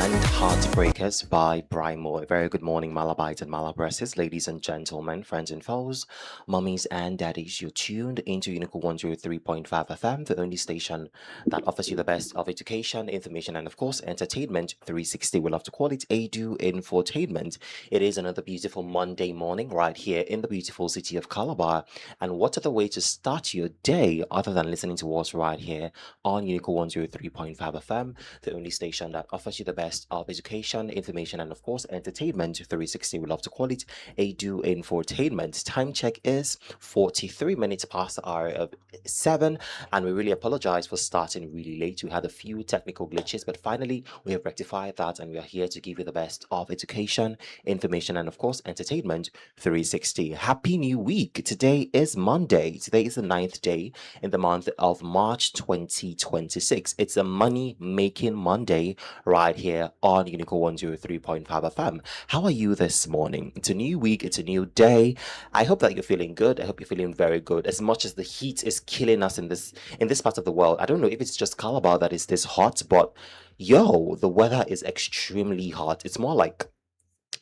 and Heartbreakers by Brimo. A very good morning, Malabites and Malabresses, ladies and gentlemen, friends and foes, mummies and daddies. You're tuned into Unico 103.5 FM, the only station that offers you the best of education, information, and of course, entertainment 360. We love to call it ADU Infotainment. It is another beautiful Monday morning right here in the beautiful city of Calabar. And what other way to start your day other than listening to us right here on Unico 103.5 FM, the only station that offers you the best of education, information, and of course, entertainment 360. We love to call it ADU Infotainment. Time check is 43 minutes past the hour of 7, and we really apologize for starting really late. We had a few technical glitches, but finally, we have rectified that, and we are here to give you the best of education, information, and of course, entertainment 360. Happy New Week! Today is Monday. Today is the 9th day in the month of March 2026. It's a money making Monday right here on Unico 103.5 FM. How are you this morning? It's a new week, it's a new day. I hope that you're feeling good. I hope you're feeling very good. As much as the heat is killing us in this part of the world, I don't know if it's just Calabar that is this hot, but yo, the weather is extremely hot. It's more like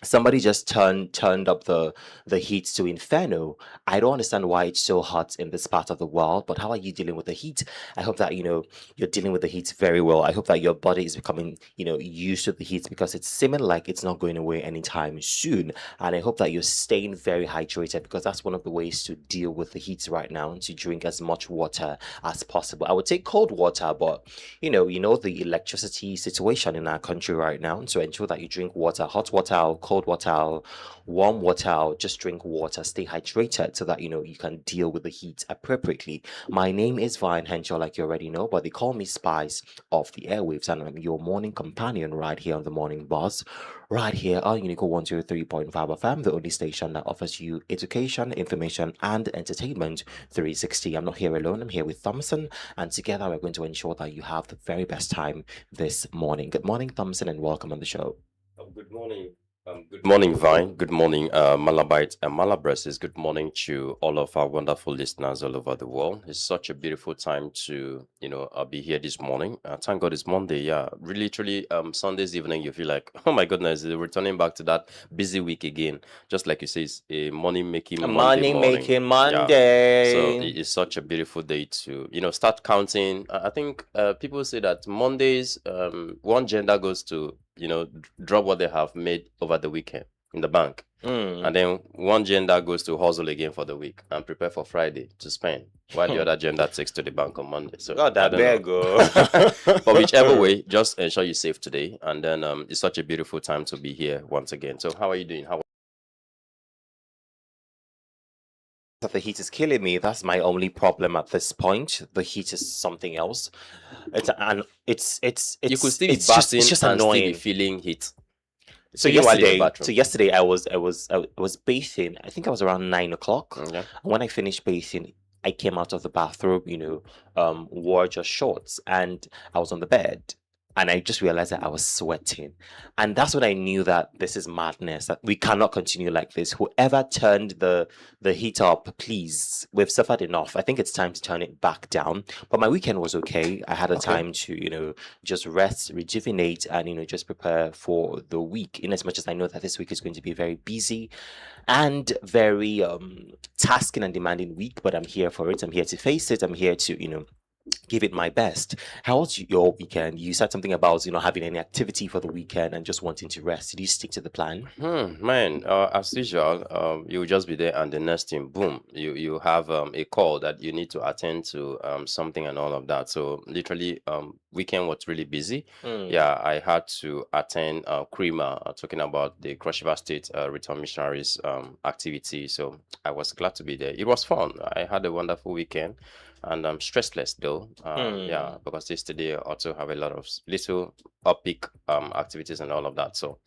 somebody just turned up the heat to inferno. I don't understand why it's so hot in this part of the world, but how are you dealing with the heat? I hope that you're dealing with the heat very well. I hope that your body is becoming used to the heat, because it's seeming like it's not going away anytime soon. And I hope that you're staying very hydrated, because that's one of the ways to deal with the heat right now, to drink as much water as possible. I would take cold water, but the electricity situation in our country right now, so ensure that you drink water, hot water, cold water, warm water. Just drink water, stay hydrated, so that you can deal with the heat appropriately. My name is Vine Henshaw, like you already know, but they call me Spice of the Airwaves, and I'm your morning companion right here on the Morning Buzz, right here on Unico 103.5 FM, the only station that offers you education, information, and entertainment 360. I'm not here alone, I'm here with Thompson, and together we're going to ensure that you have the very best time this morning. Good morning, Thompson, and welcome on the show. Good morning. Good morning, Vine. Good morning, Malabite and Malabresses. Good morning to all of our wonderful listeners all over the world. It's such a beautiful time to, be here this morning. Thank God it's Monday. Yeah, really, truly, Sunday's evening, you feel like, oh my goodness, returning back to that busy week again. Just like you say, it's a money-making A Monday money morning. making Yeah. So Monday. it's such a beautiful day to, start counting. I think people say that Mondays, one gender goes to, drop what they have made over the weekend in the bank. And then one gender goes to hustle again for the week and prepare for Friday to spend, while the other gender takes to the bank on Monday. So God, I that don't bear know. go. But whichever way, just ensure you're safe today. And then it's such a beautiful time to be here once again. So how are you doing? That the heat is killing me. That's my only problem at this point. The heat is something else. You could still be it's just bathing it's just and still be annoying. feeling heat. So Feeling while in the yesterday, bathroom. I was bathing. I think I was around 9 o'clock. Okay. And when I finished bathing, I came out of the bathroom. Wore just shorts, and I was on the bed. And I just realized that I was sweating. And that's when I knew that this is madness, that we cannot continue like this. Whoever turned the heat up, please, we've suffered enough. I think it's time to turn it back down. But my weekend was okay. I had a Okay. time to, just rest, rejuvenate, and, just prepare for the week. In as much as I know that this week is going to be very busy and very tasking and demanding week, but I'm here for it. I'm here to face it. I'm here to, give it my best. How was your weekend? You said something about having any activity for the weekend and just wanting to rest. Did you stick to the plan? Man, as usual, you will just be there, and the next thing, boom, you have a call that you need to attend to, something and all of that. So literally, weekend was really busy. Yeah, I had to attend CREMA, talking about the Cross River State Return Missionaries activity. So I was glad to be there. It was fun. I had a wonderful weekend. And I'm stressless though. Yeah, because yesterday I also have a lot of little upbeat activities and all of that. So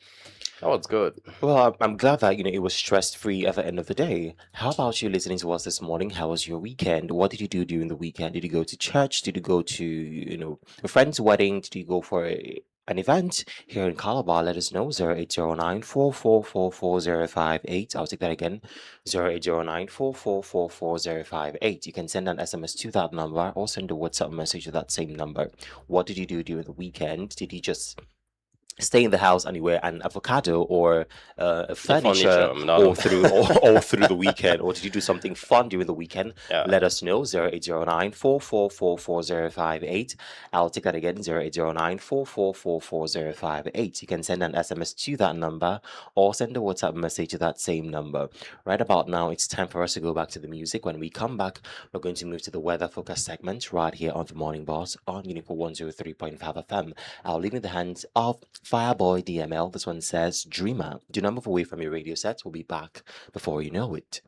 that was good. Well, I'm glad that it was stress free at the end of the day. How about you listening to us this morning? How was your weekend? What did you do during the weekend? Did you go to church? Did you go to a friend's wedding? Did you go for an event here in Calabar? Let us know. 0809 4444058. I'll take that again. 0809 4444058. You can send an SMS to that number or send a WhatsApp message to that same number. What did you do during the weekend? Did you just stay in the house and you wear an avocado or a The furniture, furniture none of all through the weekend, or did you do something fun during the weekend? yeah. Let us know. 0809 I'll take that again. 0809 You can send an SMS to that number or send a WhatsApp message to that same number. Right about now, it's time for us to go back to the music. When we come back, we're going to move to the weather focus segment right here on the Morning Boss on Unico 103.5 FM. I'll leave in the hands of Fireboy DML. This one says Dreamer. Do not move away from your radio set. We'll be back before you know it.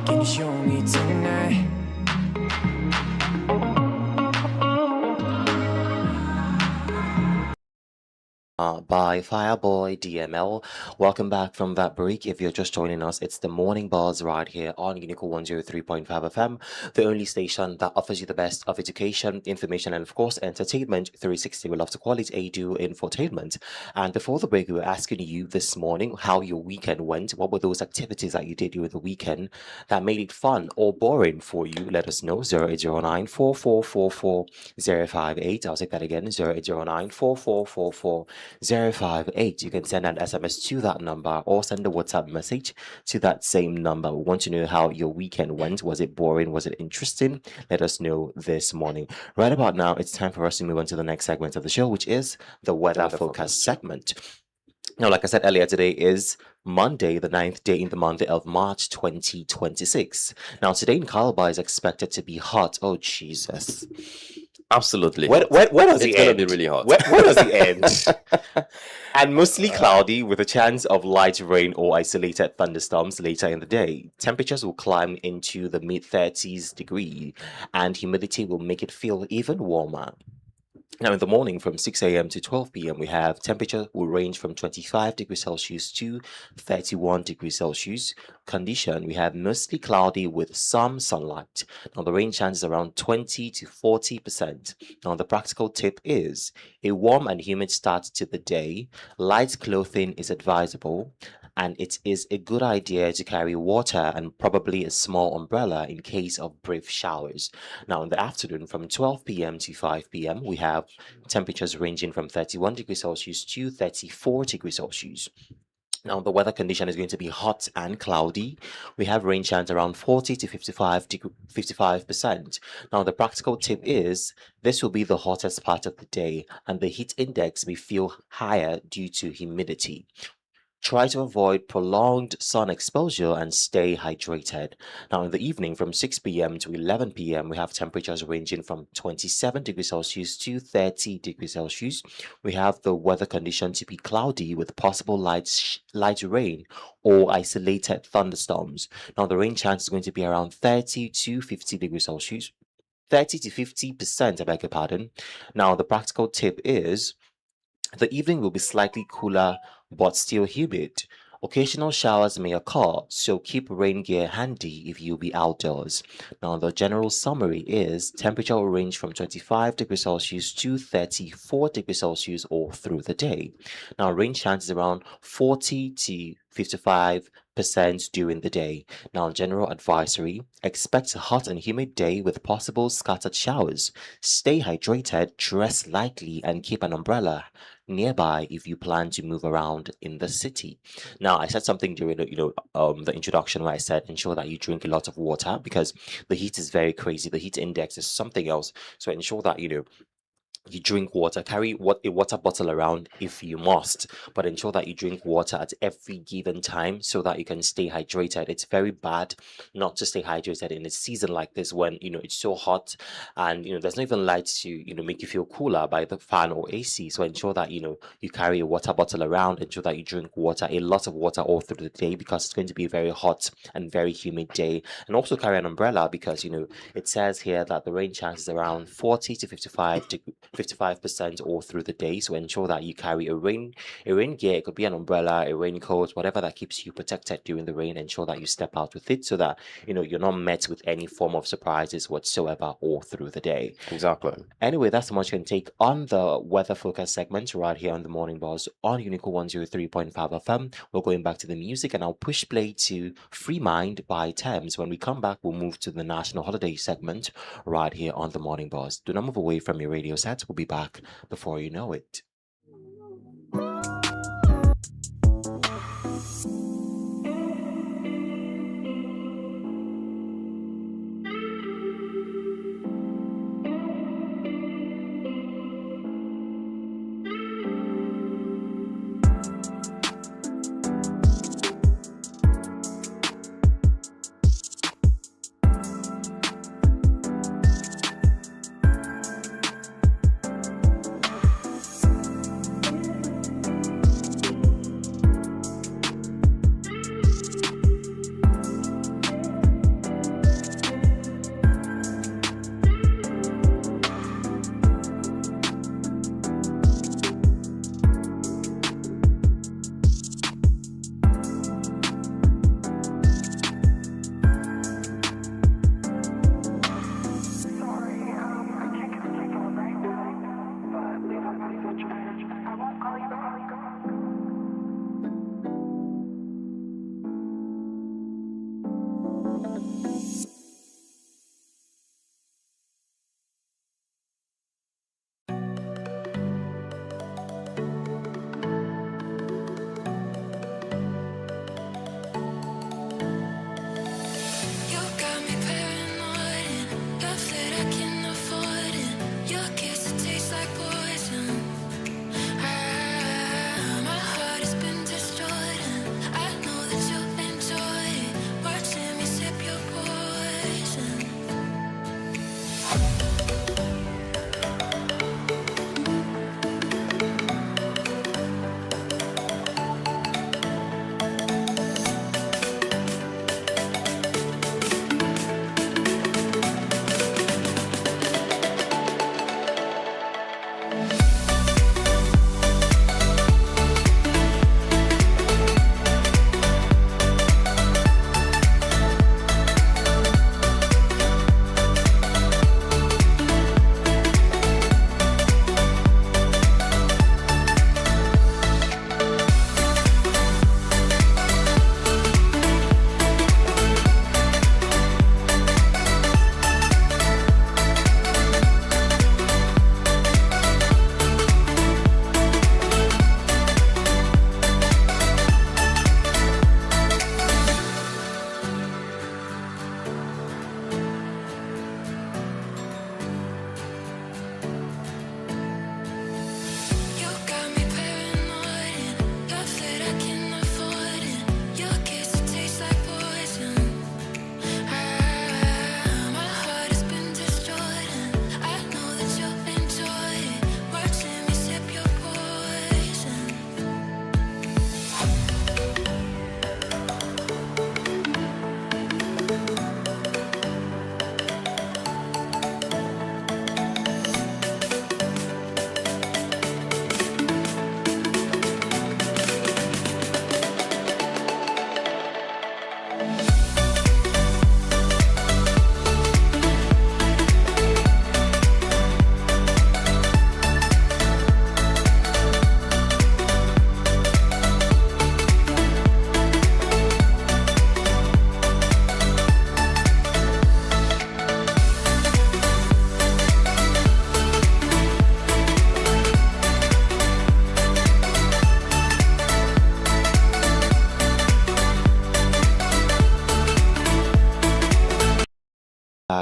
Can you show me tonight? By Fireboy DML. Welcome back from that break. If you're just joining us, it's the Morning Buzz right here on Unico 103.5 FM, the only station that offers you the best of education, information, and of course, entertainment 360. We love to call it ADU Infotainment. And before the break, we were asking you this morning how your weekend went. What were those activities that you did during the weekend that made it fun or boring for you? Let us know. 0809 I'll take that again. 0809 058. You can send an SMS to that number or send a WhatsApp message to that same number. We want to know how your weekend went. Was it boring? Was it interesting? Let us know this morning. Right about now, it's time for us to move on to the next segment of the show, which is the weather focus segment. Now, like I said earlier, today is Monday, the 9th day in the month of March 2026. Now, today in Calabar is expected to be hot. Oh, Jesus. Absolutely. Where does It's it gonna end? be really hot. Where does it end? And mostly cloudy with a chance of light rain or isolated thunderstorms later in the day. Temperatures will climb into the mid 30s degree and humidity will make it feel even warmer. Now, in the morning from 6 a.m. to 12 p.m., we have temperature will range from 25 degrees Celsius to 31 degrees Celsius. Condition, we have mostly cloudy with some sunlight. Now, the rain chance is around 20 to 40%. Now, the practical tip is a warm and humid start to the day. Light clothing is advisable. and it is a good idea to carry water and probably a small umbrella in case of brief showers. Now, in the afternoon, from 12 p.m. to 5 p.m., we have temperatures ranging from 31 degrees Celsius to 34 degrees Celsius. Now, the weather condition is going to be hot and cloudy. We have rain chance around 40 to 55%. Now, the practical tip is this will be the hottest part of the day, and the heat index may feel higher due to humidity. Try to avoid prolonged sun exposure and stay hydrated. Now, in the evening from 6 p.m. to 11 p.m., we have temperatures ranging from 27 degrees Celsius to 30 degrees Celsius. We have the weather condition to be cloudy with possible light rain or isolated thunderstorms. Now, the rain chance is going to be around 30 to 50 degrees Celsius. 30 to 50%, I beg your pardon. Now, the practical tip is the evening will be slightly cooler but still humid. Occasional showers may occur, so keep rain gear handy if you'll be outdoors. Now, the general summary is temperature will range from 25 degrees Celsius to 34 degrees Celsius all through the day. Now, rain chance is around 40 to 55% during the day. Now, general advisory expect a hot and humid day with possible scattered showers. Stay hydrated, dress lightly, and keep an umbrella nearby if you plan to move around in the city. Now, I said something during the introduction where I said ensure that you drink a lot of water because the heat is very crazy. The heat index is something else. So ensure that you drink water. Carry a water bottle around if you must, but ensure that you drink water at every given time so that you can stay hydrated. It's very bad not to stay hydrated in a season like this when it's so hot and there's not even light to make you feel cooler by the fan or AC. So ensure that you carry a water bottle around. Ensure that you drink water, a lot of water all through the day because it's going to be a very hot and very humid day. And also carry an umbrella because it says here that the rain chance is around 40 to 55% all through the day. So ensure that you carry a rain gear. It could be an umbrella, a raincoat, whatever that keeps you protected during the rain. Ensure that you step out with it so that you're not met with any form of surprises whatsoever all through the day. Exactly. Anyway, that's how much you can take on the weather focus segment right here on the Morning Buzz on Unico 103.5 FM. We're going back to the music and I'll push play to Free Mind by Thames. When we come back, we'll move to the national holiday segment right here on the Morning Buzz. Do not move away from your radio set. We'll be back before you know it.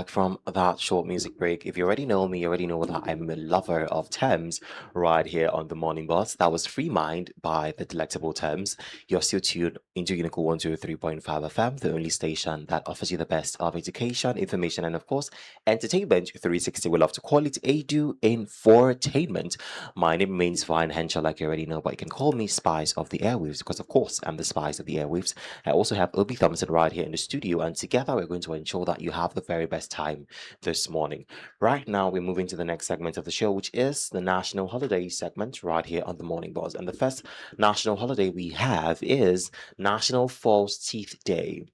back from that short music break. If you already know me, you already know that I'm a lover of Thames right here on the Morning Bus. That was Free Mind by the Delectable Thames. You're still tuned into Unico 103.5 FM, the only station that offers you the best of education, information, and of course, entertainment 360. We love to call it Edu Infotainment. My name remains Vine Henshaw, like you already know, but you can call me Spice of the Airwaves because, of course, I'm the Spice of the Airwaves. I also have Obi Thompson right here in the studio, and together we're going to ensure that you have the very best time this morning. Right now, we're moving to the next segment of the show, which is the National Holiday segment right here on the Morning Buzz. And the first national holiday we have is National False Teeth Day.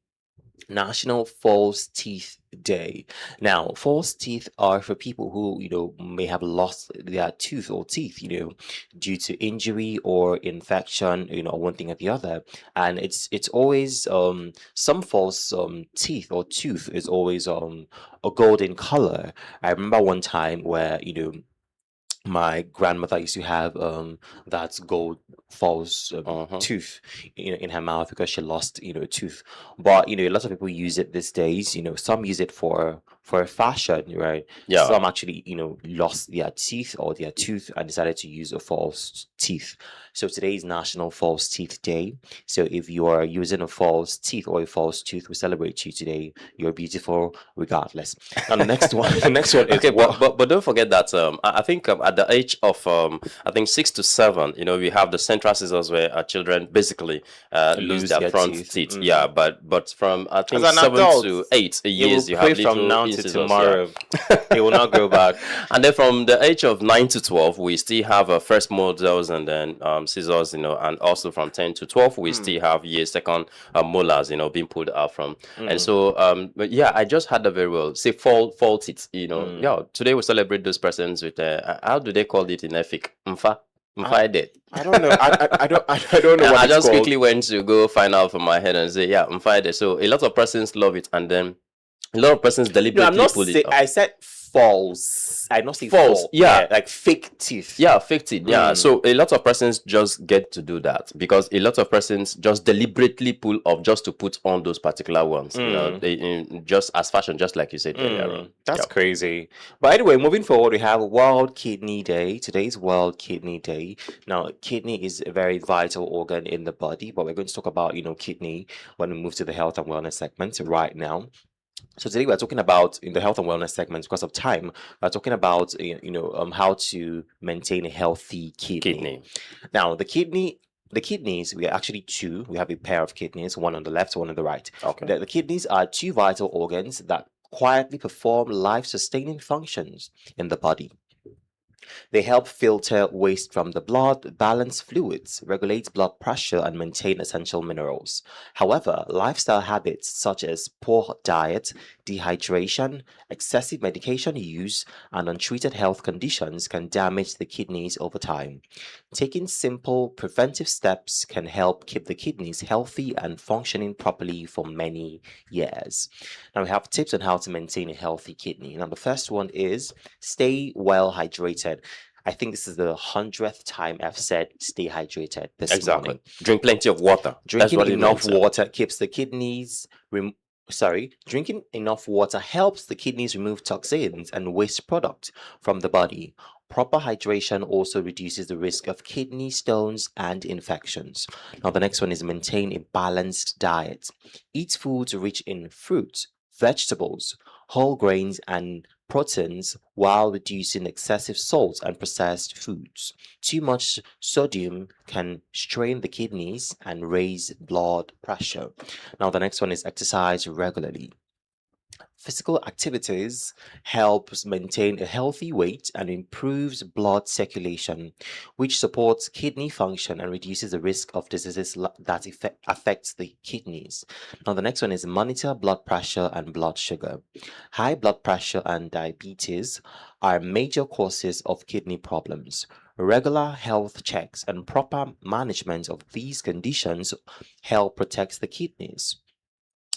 National False Teeth Day. Now, false teeth are for people who, may have lost their tooth or teeth, due to injury or infection, one thing or the other. And it's always some false teeth or tooth is always a golden color. I remember one time where, my grandmother used to have that gold false Uh-huh. tooth in her mouth because she lost a tooth. But a lot of people use it these days. Some use it for fashion, right? Yeah. Some actually lost their teeth or their tooth and decided to use a false teeth. So today is National False Teeth Day. So if you are using a false teeth or a false tooth, we celebrate you today. You're beautiful regardless. And the next one, the next one is Okay, but don't forget that I think at the age of I think 6 to 7, we have the central scissors where our children basically lose lose their their front teeth. teeth. Yeah, but from I As think an 7 to 8 you will years, you pray have from little now to incisors. tomorrow. Yeah. They will not grow back. And then from the age of 9 to 12, we still have first molars and then scissors, and also from 10 to 12, we still have second molars, being pulled out from. And so, but yeah, I just had a very well say fall teeth, Yeah, today we celebrate those persons with how do they call it in Efik? Mfa. Mfa I don't know. I don't know And what I it's just called. quickly went to go find out from my head and say, yeah, Mfa. So a lot of persons love it, and then a lot of persons No, deliberately I'm not pull it say. off. I said false. I not say False, false. yeah. Like fake teeth. Yeah, fixed it. Yeah. So a lot of persons just get to do that because a lot of persons just deliberately pull off just to put on those particular ones. Just as fashion, just like you said earlier on. That's Yeah. crazy. But anyway, moving forward, we have World Kidney Day. Today's World Kidney Day. Now, kidney is a very vital organ in the body, but we're going to talk about, kidney when we move to the health and wellness segment right now. So today we're talking about in the health and wellness segment because of time. We're talking about how to maintain a healthy kidney. Now the kidneys, we are actually two. We have a pair of kidneys, one on the left, one on the right. Okay. The kidneys are two vital organs that quietly perform life-sustaining functions in the body. They help filter waste from the blood, balance fluids, regulate blood pressure, and maintain essential minerals. However, lifestyle habits such as poor diet, dehydration, excessive medication use, and untreated health conditions can damage the kidneys over time. Taking simple preventive steps can help keep the kidneys healthy and functioning properly for many years. Now, we have tips on how to maintain a healthy kidney. Now, the first one is stay well hydrated. I think this is the 100th time I've said stay hydrated this morning. Drink plenty of water. Drinking enough water keeps the kidneys. Drinking enough water helps the kidneys remove toxins and waste products from the body. Proper hydration also reduces the risk of kidney stones and infections. Now, the next one is maintain a balanced diet. Eat foods rich in fruits, vegetables, whole grains, and proteins while reducing excessive salt and processed foods. Too much sodium can strain the kidneys and raise blood pressure. Now, the next one is exercise regularly. Physical activities helps maintain a healthy weight and improves blood circulation, which supports kidney function and reduces the risk of diseases that affects the kidneys. Now, the next one is monitor blood pressure and blood sugar. High blood pressure and diabetes are major causes of kidney problems. Regular health checks and proper management of these conditions help protect the kidneys.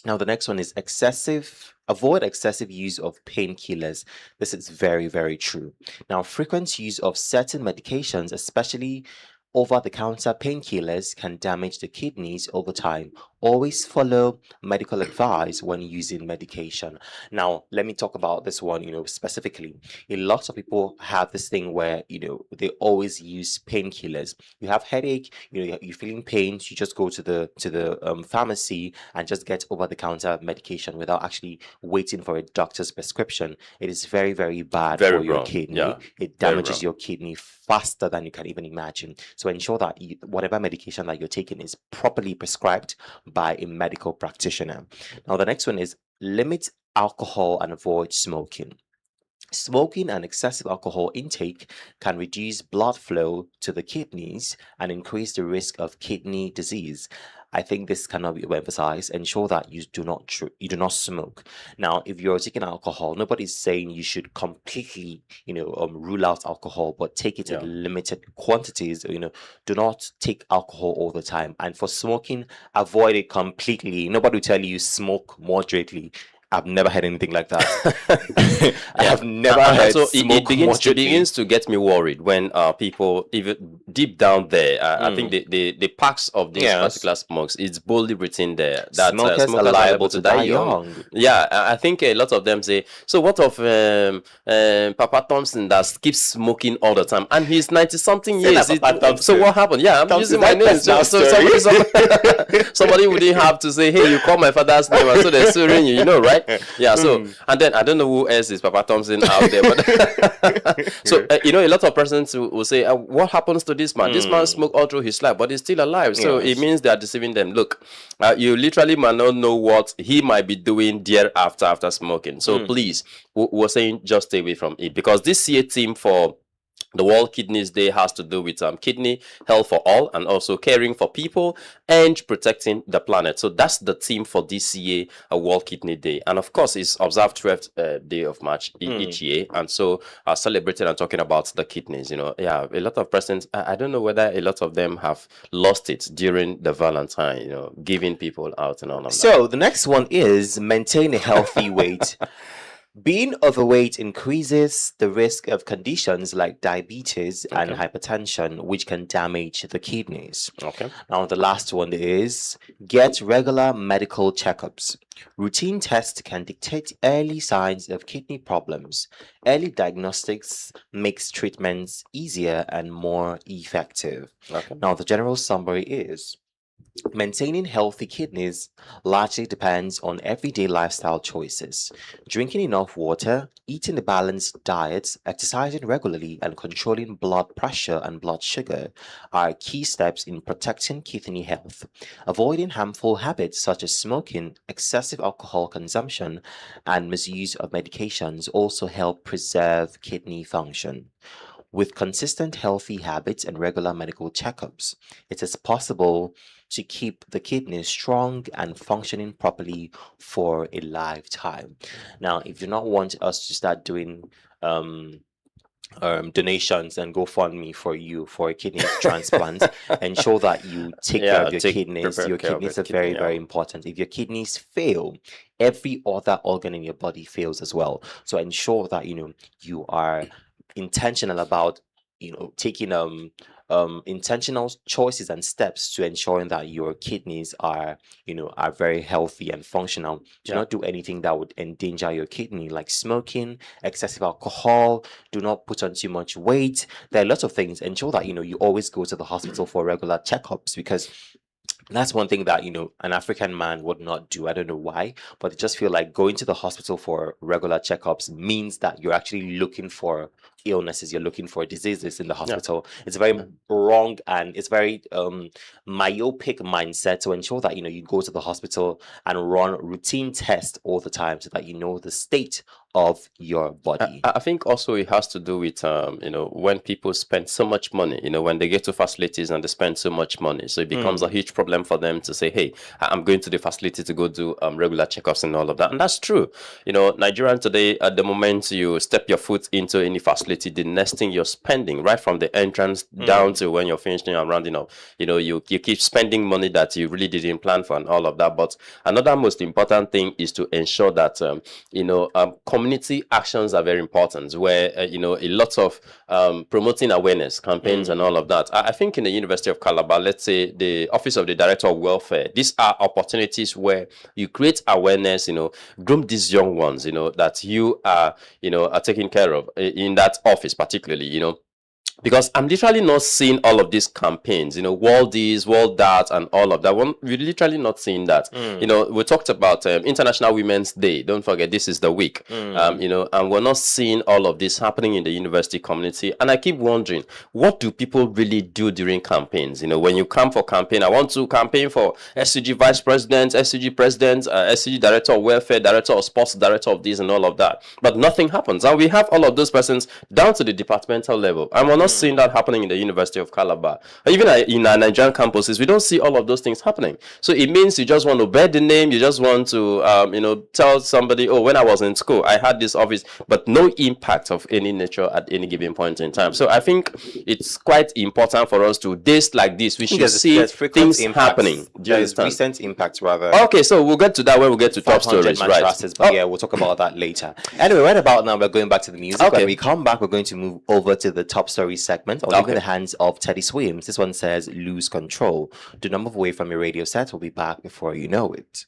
Now, the next one is avoid excessive use of painkillers. This is very, very true. Now, frequent use of certain medications, especially over-the-counter painkillers can damage the kidneys over time. Always follow medical advice when using medication. Now, let me talk about this one, specifically. A lot of people have this thing where, they always use painkillers. You have headache, you're feeling pain, you just go to the pharmacy and just get over-the-counter medication without actually waiting for a doctor's prescription. It is very, very bad Very for your wrong. kidney. Yeah, It very damages wrong. your kidney faster than you can even imagine. So ensure that whatever medication that you're taking is properly prescribed by a medical practitioner. Now, the next one is limit alcohol and avoid smoking. Smoking and excessive alcohol intake can reduce blood flow to the kidneys and increase the risk of kidney disease. I think this cannot be emphasized. Ensure that you do not smoke. Now, if you're taking alcohol, nobody's saying you should completely, rule out alcohol, but take it Yeah. in limited quantities. Do not take alcohol all the time. And for smoking, avoid it completely. Nobody will tell you smoke moderately. I've never heard anything like that. I Yeah. have never And heard so it smoke begins moderately. to get me worried when people, even deep down there, I think the packs of these Yes. particular smokes, it's boldly written there that Smokers are liable to die young. Yeah, I think a lot of them say, so what of Papa Thompson that keeps smoking all the time and he's 90 something Say years? that, Papa So Thompson. what happened? Yeah, I'm Thompson, using my that name. So, personal story. somebody wouldn't have to say, hey, you call my father's name, and so they're suing you, right? Yeah, so and then I don't know who else is Papa Thompson out there, but so a lot of persons will say, what happens to this man? This man smoked all through his life, but he's still alive. So Yes. it means they are deceiving them. Look, you literally might not know what he might be doing thereafter after smoking. So please, we're saying just stay away from it, because this year theme for the World Kidneys Day has to do with kidney health for all, and also caring for people and protecting the planet. So that's the theme for this year, World Kidney Day. And of course, it's observed 12th day of March each year. And so celebrating and talking about the kidneys, a lot of persons, I don't know whether a lot of them have lost it during the Valentine, giving people out and all of that. So the next one is maintain a healthy weight. Being overweight increases the risk of conditions like diabetes and hypertension, which can damage the kidneys. Okay. Now, the last one is get regular medical checkups. Routine tests can dictate early signs of kidney problems. Early diagnostics makes treatments easier and more effective. Okay. Now, the general summary is maintaining healthy kidneys largely depends on everyday lifestyle choices. Drinking enough water, eating a balanced diet, exercising regularly, and controlling blood pressure and blood sugar are key steps in protecting kidney health. Avoiding harmful habits such as smoking, excessive alcohol consumption, and misuse of medications also help preserve kidney function. With consistent healthy habits and regular medical checkups, it is possible to keep the kidneys strong and functioning properly for a lifetime. Now, if you do not want us to start doing donations and GoFundMe for you for a kidney transplant, ensure that you take care of your kidneys. prepare Your care of kidneys your are very, kidney, very important. If your kidneys fail, every other organ in your body fails as well. So ensure that you are intentional about taking intentional choices and steps to ensuring that your kidneys are very healthy and functional. Do not do anything that would endanger your kidney, like smoking, excessive alcohol. Do not put on too much weight. There are lots of things. Ensure that you always go to the hospital for regular checkups, because that's one thing that an African man would not do. I don't know why, but I just feel like going to the hospital for regular checkups means that you're actually looking for illnesses, you're looking for diseases in the hospital. It's very wrong, and it's very myopic mindset to ensure that you go to the hospital and run routine tests all the time so that you know the state of your body. I think also it has to do with when people spend so much money, when they get to facilities and they spend so much money, so it becomes a huge problem for them to say, hey, I'm going to the facility to go do regular checkups and all of that. And that's true. Nigerian today, at the moment you step your foot into any facility, responsibility, the next thing you're spending, right from the entrance down to when you're finishing and rounding up. You keep spending money that you really didn't plan for and all of that. But another most important thing is to ensure that community actions are very important, where a lot of promoting awareness campaigns and all of that. I think in the University of Calabar, let's say the Office of the Director of Welfare, these are opportunities where you create awareness, groom these young ones, that you are taking care of in that office, particularly, because I'm literally not seeing all of these campaigns, world this, world that, and all of that. We're literally not seeing that. We talked about International Women's Day. Don't forget, this is the week. And we're not seeing all of this happening in the university community. And I keep wondering, what do people really do during campaigns? When you come for campaign, I want to campaign for SCG Vice President, SCG President, SCG Director of Welfare, Director of Sports, Director of this, and all of that. But nothing happens. And we have all of those persons down to the departmental level. And we're not seeing that happening in the University of Calabar. Even in our Nigerian campuses, we don't see all of those things happening. So it means you just want to bear the name, you just want to tell somebody, oh, when I was in school, I had this office, but no impact of any nature at any given point in time. So I think it's quite important for us to, days like this, we should see things happening. There's recent impacts, rather. Okay, so we'll get to that when we get to top stories, right? But yeah, we'll talk about that later. Anyway, right about now, we're going back to the music. Okay. When we come back, we're going to move over to the top story segment. I'll leave in the hands of Teddy Swims. This one says, lose control. Do not move away from your radio set. We'll be back before you know it.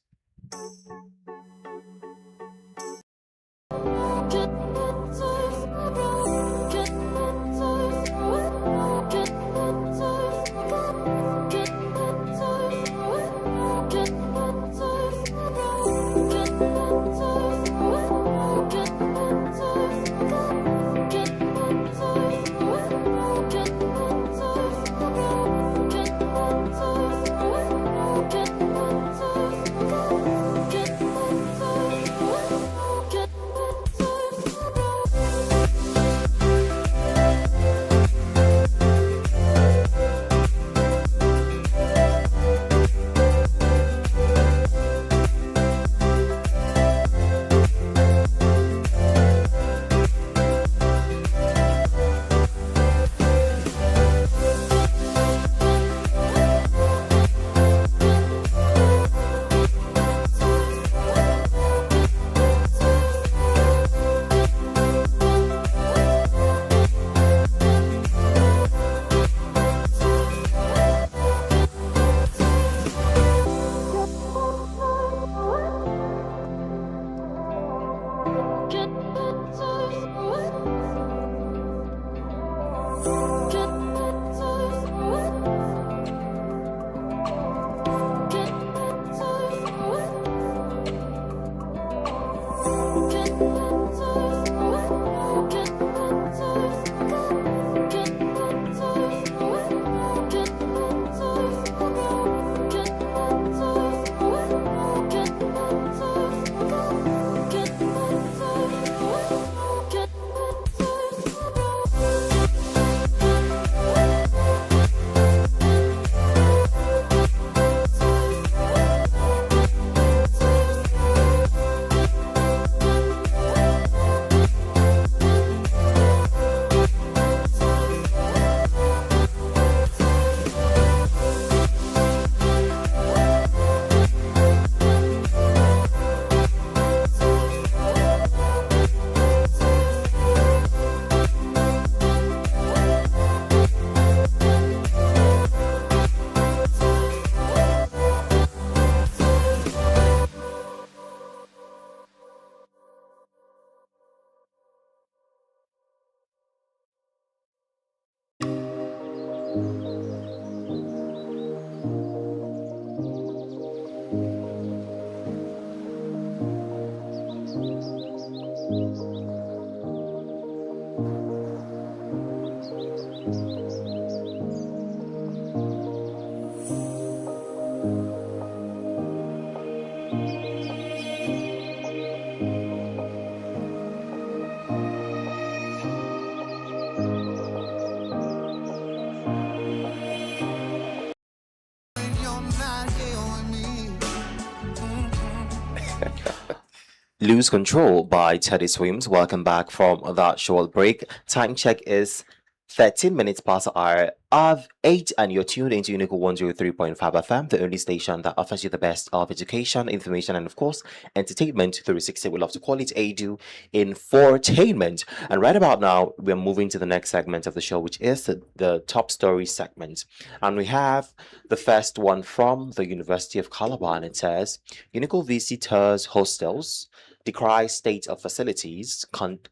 Lose Control by Teddy Swims. Welcome back from that short break. Time check is 13 minutes past the hour of 8, and you're tuned into Unique 103.5 FM, the only station that offers you the best of education, information, and of course, entertainment 360. We love to call it ADU Infotainment. And right about now, we're moving to the next segment of the show, which is the top story segment. And we have the first one from the University of Calabar, and it says Unique visitors hostels decry state of facilities,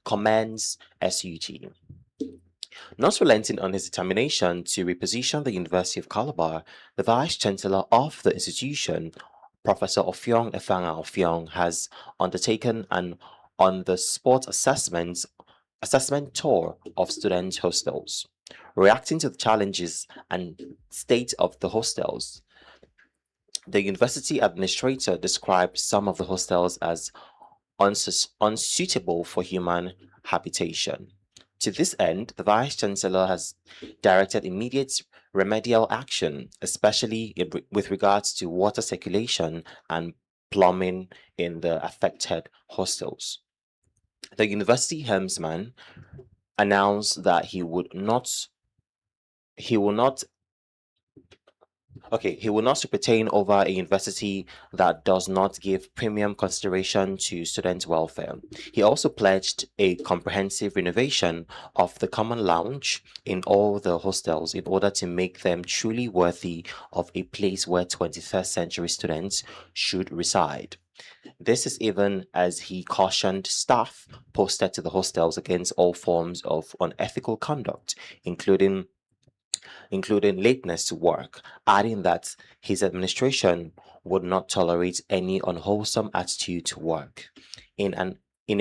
commends SUG. Not relenting on his determination to reposition the University of Calabar, the Vice Chancellor of the institution, Professor Offiong Efanga Offiong, has undertaken an on-the-spot assessment tour of student hostels. Reacting to the challenges and state of the hostels, the university administrator described some of the hostels as unsuitable for human habitation. To this end, the Vice Chancellor has directed immediate remedial action, especially with regards to water circulation and plumbing in the affected hostels. The university helmsman announced that he will not retain over a university that does not give premium consideration to student welfare. He also pledged a comprehensive renovation of the common lounge in all the hostels in order to make them truly worthy of a place where 21st century students should reside. This is even as he cautioned staff posted to the hostels against all forms of unethical conduct, including lateness to work, adding that his administration would not tolerate any unwholesome attitude to work. In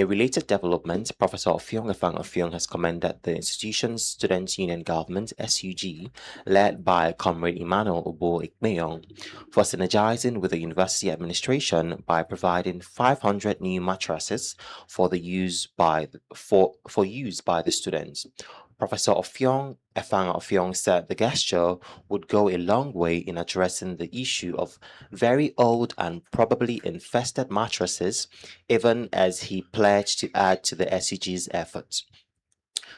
a related development, Professor Offiong Efang Offiong has commended the institution's Student Union Government (SUG), led by Comrade Emmanuel Obo Ikmeyong, for synergizing with the university administration by providing 500 new mattresses for use by the students. Professor Offiong Efang Offiong said the gesture would go a long way in addressing the issue of very old and probably infested mattresses, even as he pledged to add to the SCG's efforts.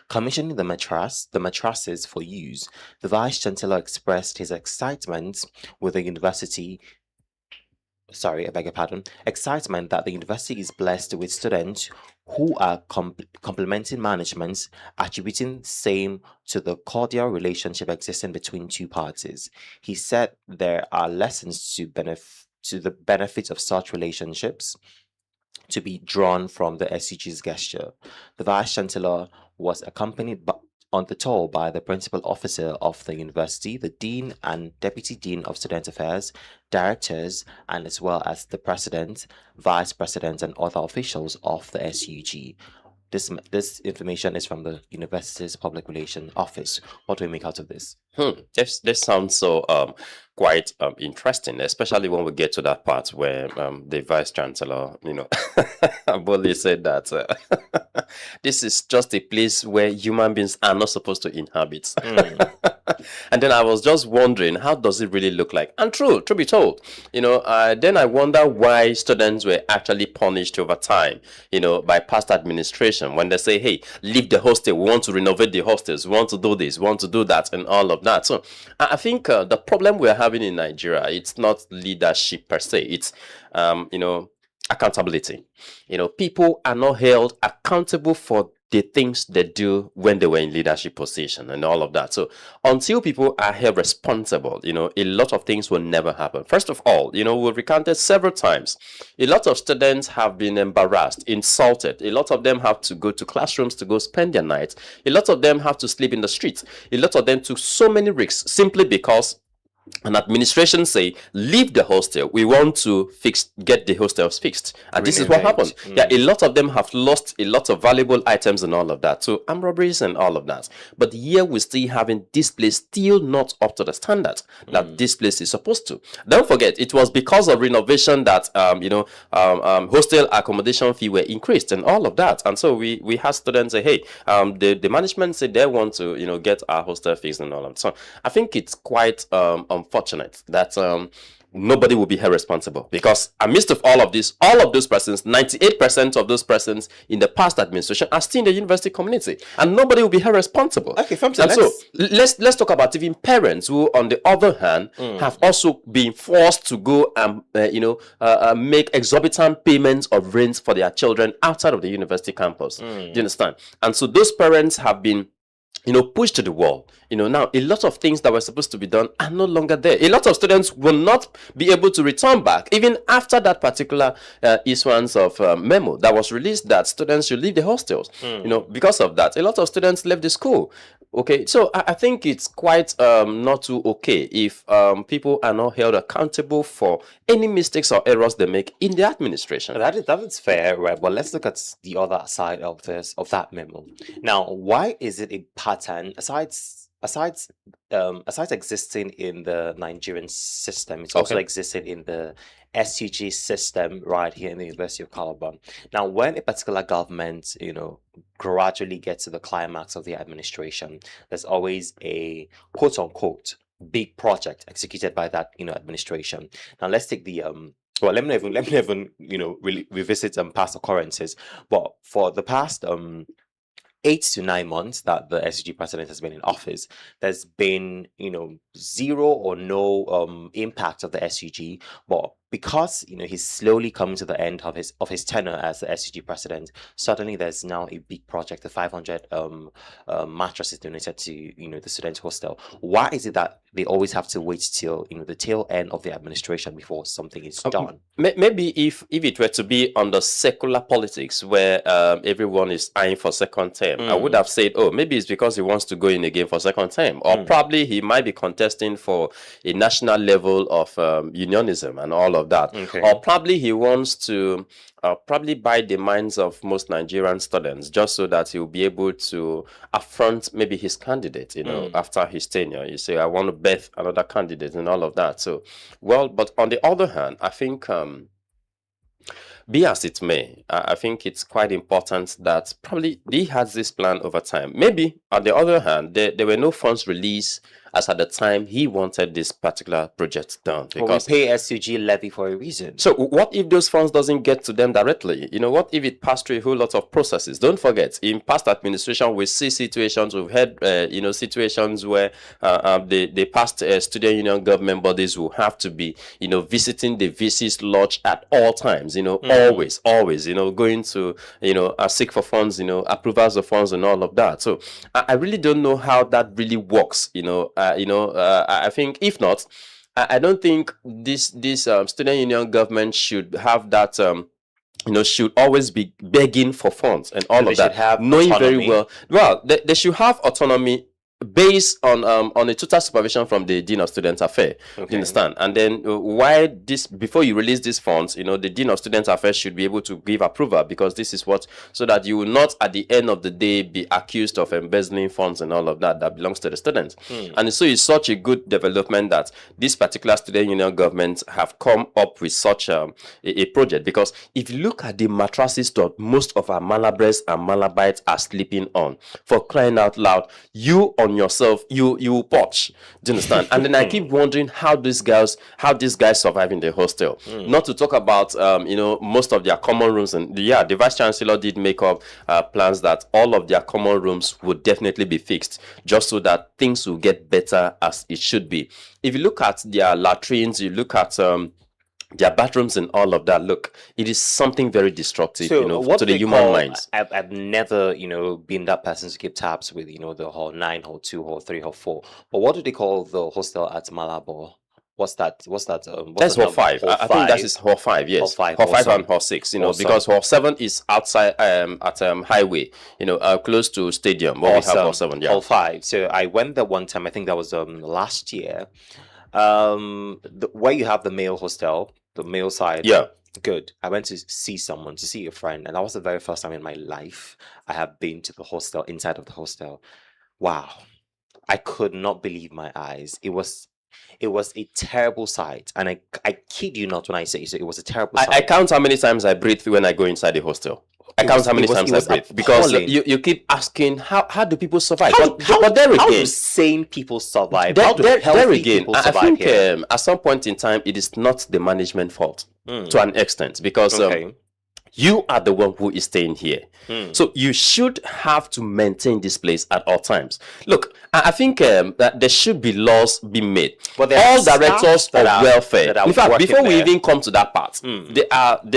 Commissioning the mattresses for use, the Vice Chancellor expressed his excitement with the university I beg your pardon, excitement that the university is blessed with students who are complementing management, attributing same to the cordial relationship existing between two parties. He said there are lessons to the benefits of such relationships to be drawn from the SCG's gesture. The Vice Chancellor was accompanied on the tour by the principal officer of the university, the dean and deputy dean of student affairs, directors, and as well as the president, vice president, and other officials of the SUG. This information is from the university's public relations office. What do we make out of this? This sounds so quite interesting, especially when we get to that part where the vice chancellor, boldly said that this is just a place where human beings are not supposed to inhabit. And then I was just wondering, how does it really look like? And truth be told, then I wonder why students were actually punished over time, by past administration when they say, hey, leave the hostel, we want to renovate the hostels, we want to do this, we want to do that, and all of that. So I think the problem we're having in Nigeria, it's not leadership per se, it's accountability. People are not held accountable for the things they do when they were in leadership position and all of that. So until people are held responsible, a lot of things will never happen. First of all, we've recounted several times, a lot of students have been embarrassed, insulted. A lot of them have to go to classrooms to go spend their nights. A lot of them have to sleep in the streets. A lot of them took so many risks simply because an administration say leave the hostel, we want to get the hostels fixed, and this is what happened. Yeah, a lot of them have lost a lot of valuable items and all of that, so armed robberies and all of that. But here we're still having this place still not up to the standard that this place is supposed to. Don't forget, it was because of renovation that hostel accommodation fee were increased and all of that. And so we had students say, hey, the management said they want to get our hostel fixed and all of that. So I think it's quite unfortunate that nobody will be held responsible, because amidst of all of this, all of those persons, 98% of those persons in the past administration are still in the university community, and nobody will be held responsible. Okay, and so let's talk about even parents who, on the other hand, have also been forced to go and make exorbitant payments of rent for their children outside of the university campus. Do you understand? And so those parents have been pushed to the wall. Now a lot of things that were supposed to be done are no longer there. A lot of students will not be able to return back, even after that particular issuance of memo that was released that students should leave the hostels. Because of that, a lot of students left the school. Okay, so I think it's quite not too okay if people are not held accountable for any mistakes or errors they make in the administration. That is fair, right? But let's look at the other side of that memo. Now, why is it a pattern aside existing in the Nigerian system? It's also existing in the SUG system right here in the University of Calabar. Now, when a particular government, gradually gets to the climax of the administration, there's always a quote unquote big project executed by that administration. Now, let's take the well, let me even really revisit past occurrences. But for the past 8 to 9 months that the SUG president has been in office, there's been zero or no impact of the SUG. But because he's slowly coming to the end of his tenure as the SUG president, suddenly there's now a big project, the 500 mattresses donated to the student hostel. Why is it that they always have to wait till the tail end of the administration before something is done? Maybe if it were to be under secular politics where everyone is eyeing for second term, I would have said, oh, maybe it's because he wants to go in again for second term, or probably he might be contesting for a national level of unionism and all of that, or probably he wants to probably buy the minds of most Nigerian students just so that he will be able to affront maybe his candidate, after his tenure. You say, I want to birth another candidate and all of that. So, well, but on the other hand, I think be as it may, I think it's quite important that probably he has this plan over time. Maybe, on the other hand, there were no funds released as at the time he wanted this particular project done. Because we pay SUG levy for a reason. So what if those funds doesn't get to them directly? What if it passed through a whole lot of processes? Don't forget, in past administration, we see situations, we've had, situations where the past student union government bodies will have to be, visiting the VC's lodge at all times, always, going to, seek for funds, approvals of funds and all of that. So I really don't know how that really works, I think if not, I don't think this student union government should have that should always be begging for funds and all of that, have knowing autonomy. very well they should have autonomy based on a total supervision from the Dean of Student Affairs. You understand? And then why this, before you release these funds, the Dean of Student Affairs should be able to give approval, because this is what, so that you will not at the end of the day be accused of embezzling funds and all of that belongs to the students. And so it's such a good development that this particular student union government have come up with such a project, because if you look at the mattresses that most of our Malabres and Malabites are sleeping on, for crying out loud, you on yourself, you watch. Do you understand? And then I keep wondering how these guys survive in the hostel. Not to talk about most of their common rooms, and the vice chancellor did make up plans that all of their common rooms would definitely be fixed, just so that things will get better as it should be. If you look at their latrines, you look at their bathrooms and all of that, look, it is something very destructive, to the human minds. I've never, been that person to keep tabs with, the hall 9, hall 2, hall 3, hall 4. But what do they call the hostel at Malabo? What's that? That's hall 5. I think that is hall 5. Yes, hall 5 and hall 6. Because hall 7 is outside at Highway. Close to stadium. Where we have hall 7. Yeah, hall 5. So I went there one time. I think that was last year. Where you have the male hostel, the male side. Yeah. Good. I went to see a friend, and that was the very first time in my life I have been to the hostel, inside of the hostel. Wow. I could not believe my eyes. It was a terrible sight, and I kid you not when I say so. It was a terrible sight. I count how many times I breathe when I go inside the hostel. I count how many times I breathe because you keep asking how do people survive? But there again, how do sane people survive? There, how do there, healthy there again, people I survive think here? at some point in time, it is not the management fault to an extent because you are the one who is staying here. So you should have to maintain this place at all times. Look, I think that there should be laws being made. But all directors of welfare, in fact, before we even come to that part, there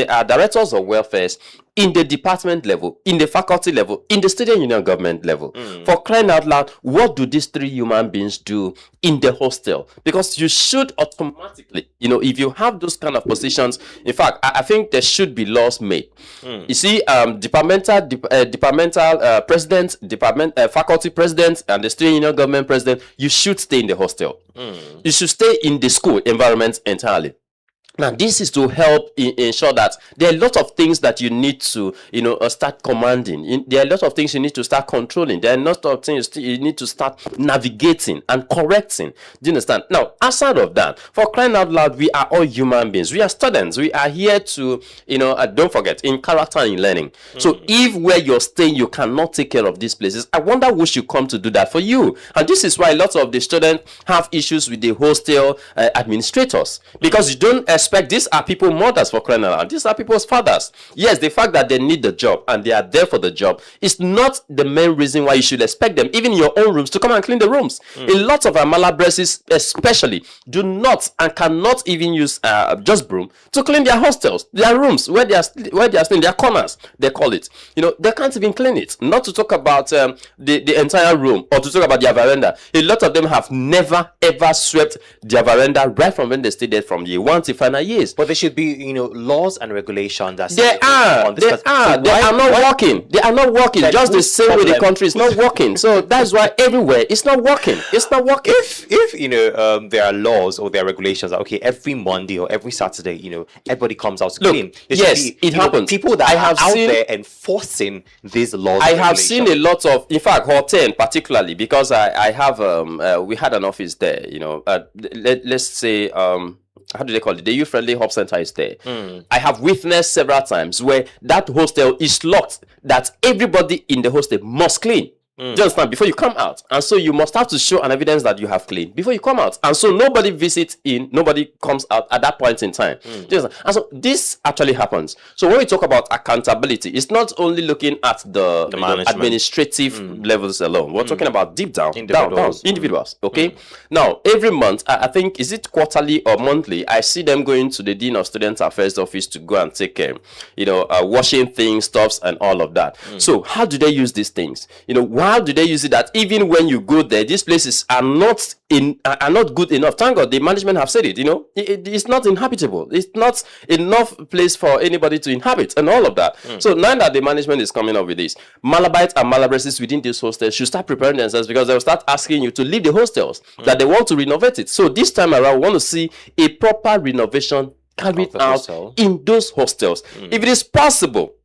are directors of welfare in the department level, in the faculty level, in the state and union government level. For crying out loud, what do these three human beings do in the hostel? Because you should automatically, if you have those kind of positions, in fact, I think there should be laws made. You see, departmental president, faculty president, and the state and union government president, you should stay in the hostel. You should stay in the school environment entirely. Now, this is to help ensure that there are a lot of things that you need to, start commanding. There are a lot of things you need to start controlling. There are a lot of things you need to start navigating and correcting. Do you understand? Now, outside of that, for crying out loud, we are all human beings. We are students. We are here to, don't forget, in character and in learning. So if where you're staying, you cannot take care of these places, I wonder who should come to do that for you. And this is why lots of the students have issues with the hostel administrators, because you don't expect these are people mothers, for crying out loud. These are people's fathers. Yes, the fact that they need the job and they are there for the job is not the main reason why you should expect them, even in your own rooms, to come and clean the rooms. A lot of our Malabreses especially do not and cannot even use just broom to clean their hostels, their rooms, where they are staying, their corners, they call it. They can't even clean it. Not to talk about the entire room, or to talk about their veranda. A lot of them have never ever swept their veranda right from when they stayed there from year 1 to final years. But there should be, laws and regulations that they are not working. They are not working. Just the same way the country is not working. So that's why everywhere it's not working. It's not working. If there are laws or there are regulations that, okay, every Monday or every Saturday, everybody comes out to clean. Yes, it happens. People that are out there enforcing these laws. I have seen a lot of, in fact, Horten particularly, because I have we had an office there. Let's say how do they call it? The youth-friendly hub center is there. I have witnessed several times where that hostel is locked, that everybody in the hostel must clean. Just now, before you come out. And so you must have to show an evidence that you have cleaned before you come out. And so nobody visits in, nobody comes out at that point in time. And so this actually happens. So when we talk about accountability, it's not only looking at the administrative levels alone. We're talking about deep down, individuals. Okay. Now, every month, I think, is it quarterly or monthly, I see them going to the Dean of Student Affairs office to go and take washing things, stuffs, and all of that. So how do they use these things? How do they use it that even when you go there, these places are not good enough? Thank God the management have said it. It's not inhabitable. It's not enough place for anybody to inhabit and all of that. So now that the management is coming up with this, Malabites and Malabreses within these hostels should start preparing themselves, because they'll start asking you to leave the hostels, that they want to renovate it. So this time around, we want to see a proper renovation carried out in those hostels. If it is possible,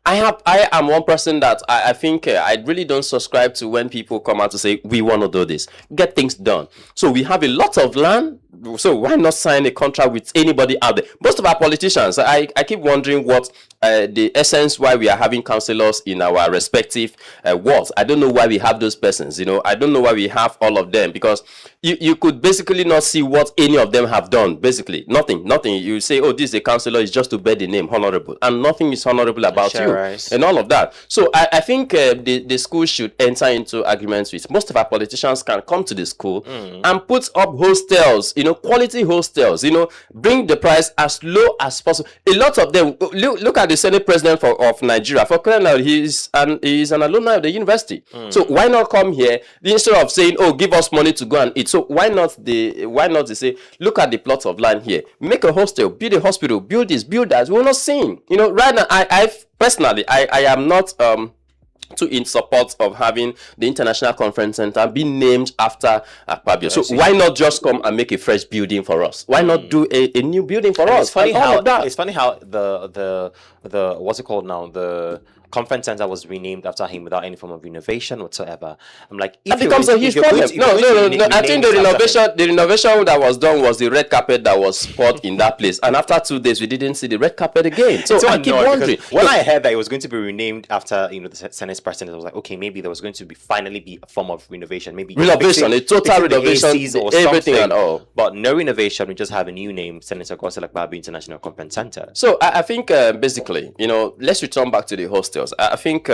I am one person that I think I really don't subscribe to when people come out to say, we want to do this, get things done. So we have a lot of land, so why not sign a contract with anybody out there? Most of our politicians, I keep wondering what the essence why we are having councillors in our respective wards. I don't know why we have those persons. I don't know why we have all of them, because you could basically not see what any of them have done. Basically nothing. You say, oh, this is a councillor, is just to bear the name honorable, and nothing is honorable about you and all of that. So I think the school should enter into agreements with most of our politicians, can come to the school and put up hostels, quality hostels, bring the price as low as possible. A lot of them, look at the Senate President of Nigeria. For crying out, he is an alumni of the university. So why not come here instead of saying, oh, give us money to go and eat? So why not they say, look at the plots of land here, make a hostel, build a hospital, build this, build that. We're not seeing, right now. I've personally, I am not too in support of having the International Conference Center be named after Akpabio. So why not just come and make a fresh building for us? Why not do a new building for us? It's funny how the what's it called now, the conference center was renamed after him without any form of renovation whatsoever. I'm like, That becomes a huge problem. No. I think the renovation that was done was the red carpet that was put in that place. And after 2 days, we didn't see the red carpet again. So I keep wondering. When I heard that it was going to be renamed after the Senate president, I was like, okay, maybe there was going to be finally a form of renovation, maybe renovation, a total renovation, everything and all. But no renovation. We just have a new name, Senator Goselak Babu International Conference Center. So I think basically, let's return back to the hostels. I think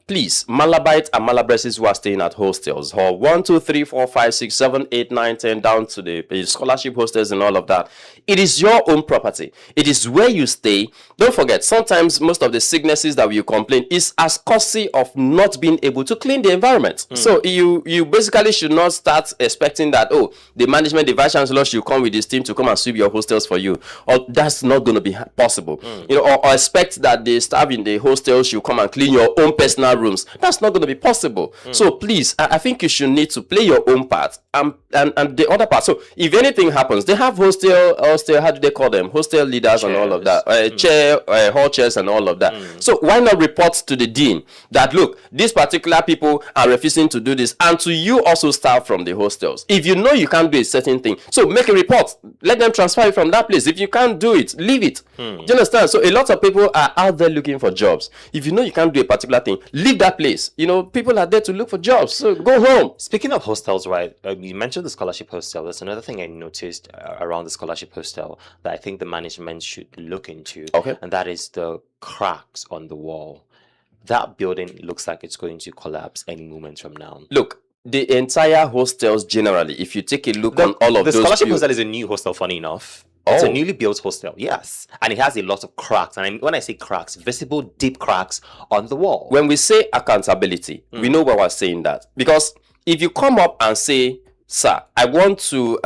please, Malabites and Malabreses who are staying at hostels, or 1, 2, 3, 4, 5, 6, 7, 8, 9, 10, down to the scholarship hostels and all of that. It is your own property. It is where you stay. Don't forget, sometimes most of the sicknesses that you complain is as courtesy of not being able to clean the environment. So you basically should not start expecting that, the management, the vice chancellor should come with his team to come and sweep your hostels for you. Or that's not going to be possible. Or expect that the staff in the hostels should come and clean your own personal rooms. That's not going to be possible. So please, I think you should need to play your own part and the other part. So if anything happens, they have hostel, how do they call them? Hostel leaders chairs. And all of that. Hall chairs and all of that. So why not report to the dean that, look, these particular people are refusing to do this, and to you also staff from the hostels. If you know you can't do a certain thing, so make a report. Let them transfer it from that place. If you can't do it, leave it. Do you understand? So a lot of people are out there looking for jobs. If you know you can't do a particular thing, leave that place. People are there to look for jobs. So go home. Speaking of hostels, right? You mentioned the scholarship hostel. There's another thing I noticed around the scholarship hostel that I think the management should look into. Okay. And that is the cracks on the wall. That building looks like it's going to collapse any moment from now. Look, the entire hostels generally, if you take a look on all of the those... The scholarship hostel is a new hostel, funny enough. It's a newly built hostel, yes. And it has a lot of cracks. And when I say cracks, visible deep cracks on the wall. When we say accountability, we know why we're saying that. Because if you come up and say, sir, I want to,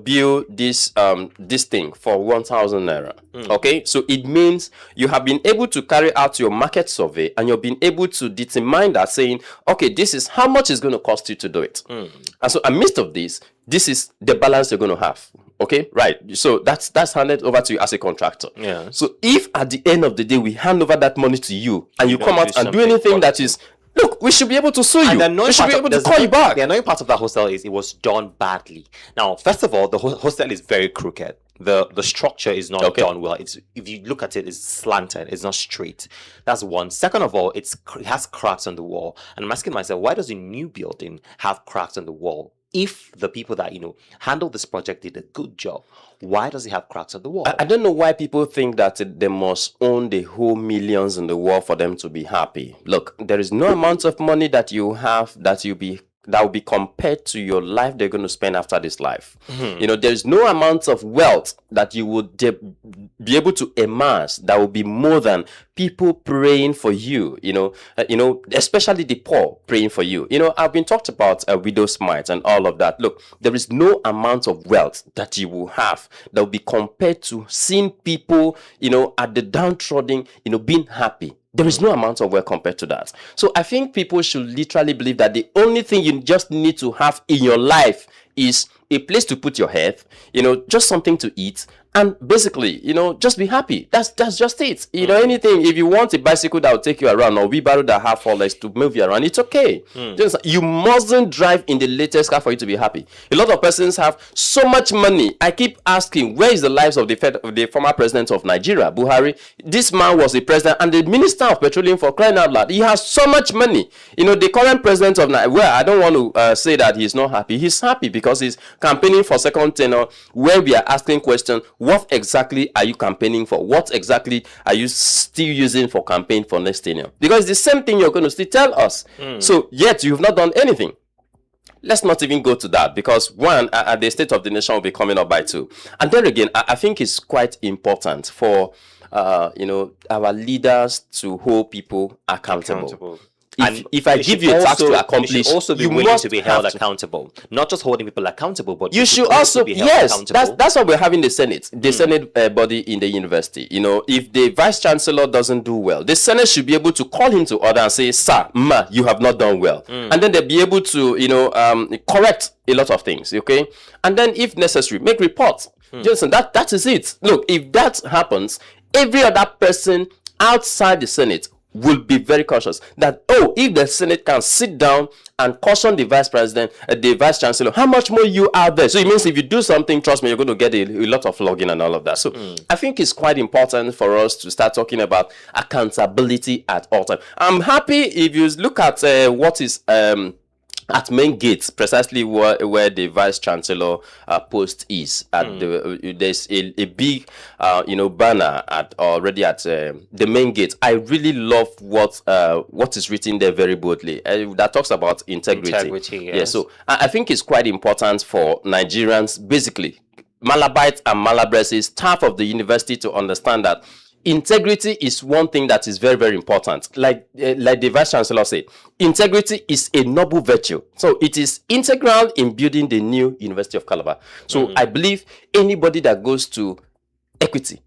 build this thing for 1,000 naira. Okay, so it means you have been able to carry out your market survey and you've been able to determine that, saying, okay, this is how much it's going to cost you to do it. And so amidst of this is the balance you're going to have. Okay, right. So that's handed over to you as a contractor. Yeah. So if at the end of the day we hand over that money to you and you come out and do anything that is, look, we should be able to sue you. We should be able to call you back. The annoying part of that hostel is it was done badly. Now, first of all, the hostel is very crooked. The structure is not done well. If you look at it, it's slanted. It's not straight. That's one. Second of all, it has cracks on the wall. And I'm asking myself, why does a new building have cracks on the wall? If the people that handled this project did a good job, why does it have cracks on the wall? I don't know why people think that they must own the whole millions in the world for them to be happy. Look, there is no amount of money that you have that will be compared to your life they're going to spend after this life. There is no amount of wealth that you would be able to amass that will be more than people praying for you, especially the poor praying for you. I've been talked about widow's mite and all of that. Look, there is no amount of wealth that you will have that will be compared to seeing people, at the downtrodden, being happy. There is no amount of wealth compared to that. So I think people should literally believe that the only thing you just need to have in your life is a place to put your head, just something to eat, and basically, just be happy. That's just it. Anything, if you want a bicycle that will take you around, or wheelbarrow that have 4 legs to move you around, it's okay. You mustn't drive in the latest car for you to be happy. A lot of persons have so much money. I keep asking, where is the lives of the former president of Nigeria, Buhari? This man was the president and the minister of petroleum, for crying out loud. He has so much money. The current president of Nigeria, well, I don't want to say that he's not happy. He's happy because he's campaigning for second tenure, where we are asking questions, what exactly are you campaigning for? What exactly are you still using for campaign for next tenure? Because it's the same thing you're going to still tell us. So yet you've not done anything. Let's not even go to that, because one, the state of the nation will be coming up by 2. And then again, I think it's quite important for our leaders to hold people accountable. If I give you a task to accomplish, you should also be willing to be held accountable. Not just holding people accountable, but you should also be held accountable. That's why we're having the Senate, Senate body in the university. If the vice chancellor doesn't do well, the Senate should be able to call him to order and say, sir, ma, you have not done well. And then they'll be able to, correct a lot of things, okay? And then if necessary, make reports. Jason, that is it. Look, if that happens, every other person outside the Senate will be very cautious that, oh, if the Senate can sit down and caution the vice president, the vice chancellor, how much more you are there. So it means if you do something, trust me, you're going to get a lot of flogging and all of that. So I think it's quite important for us to start talking about accountability at all times. I'm happy if you look at what is at main gates, precisely where the vice chancellor post is. At there's a big banner already at the main gate. I really love what is written there very boldly. That talks about integrity. Integrity, yes. Yeah, so I think it's quite important for Nigerians, basically Malabites and Malabreses, staff of the university, to understand that integrity is one thing that is very, very important. Like the vice chancellor said, integrity is a noble virtue. So it is integral in building the new University of Calabar. So I believe anybody that goes to equity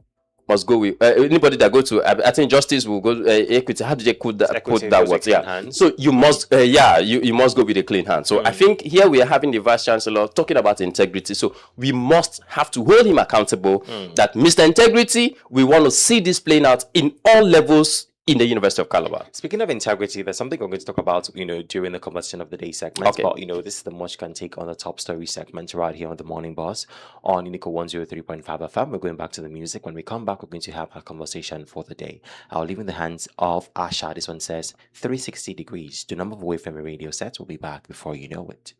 must go with anybody that go to. I think justice will go equity. How do they quote that? Quote that word? Yeah. Hands. So you must, you must go with a clean hand. So I think here we are having the vice chancellor talking about integrity. So we must have to hold him accountable. That Mr. Integrity, we want to see this playing out in all levels in the University of Calabar. Speaking of integrity, there's something I'm going to talk about, during the conversation of the day segment. Okay. But, this is the much can take on the top story segment right here on the Morning Boss on Unico 103.5 FM. We're going back to the music. When we come back, we're going to have a conversation for the day. I'll leave in the hands of Asha. This one says 360 degrees. The number of away from a radio set. We'll be back before you know it.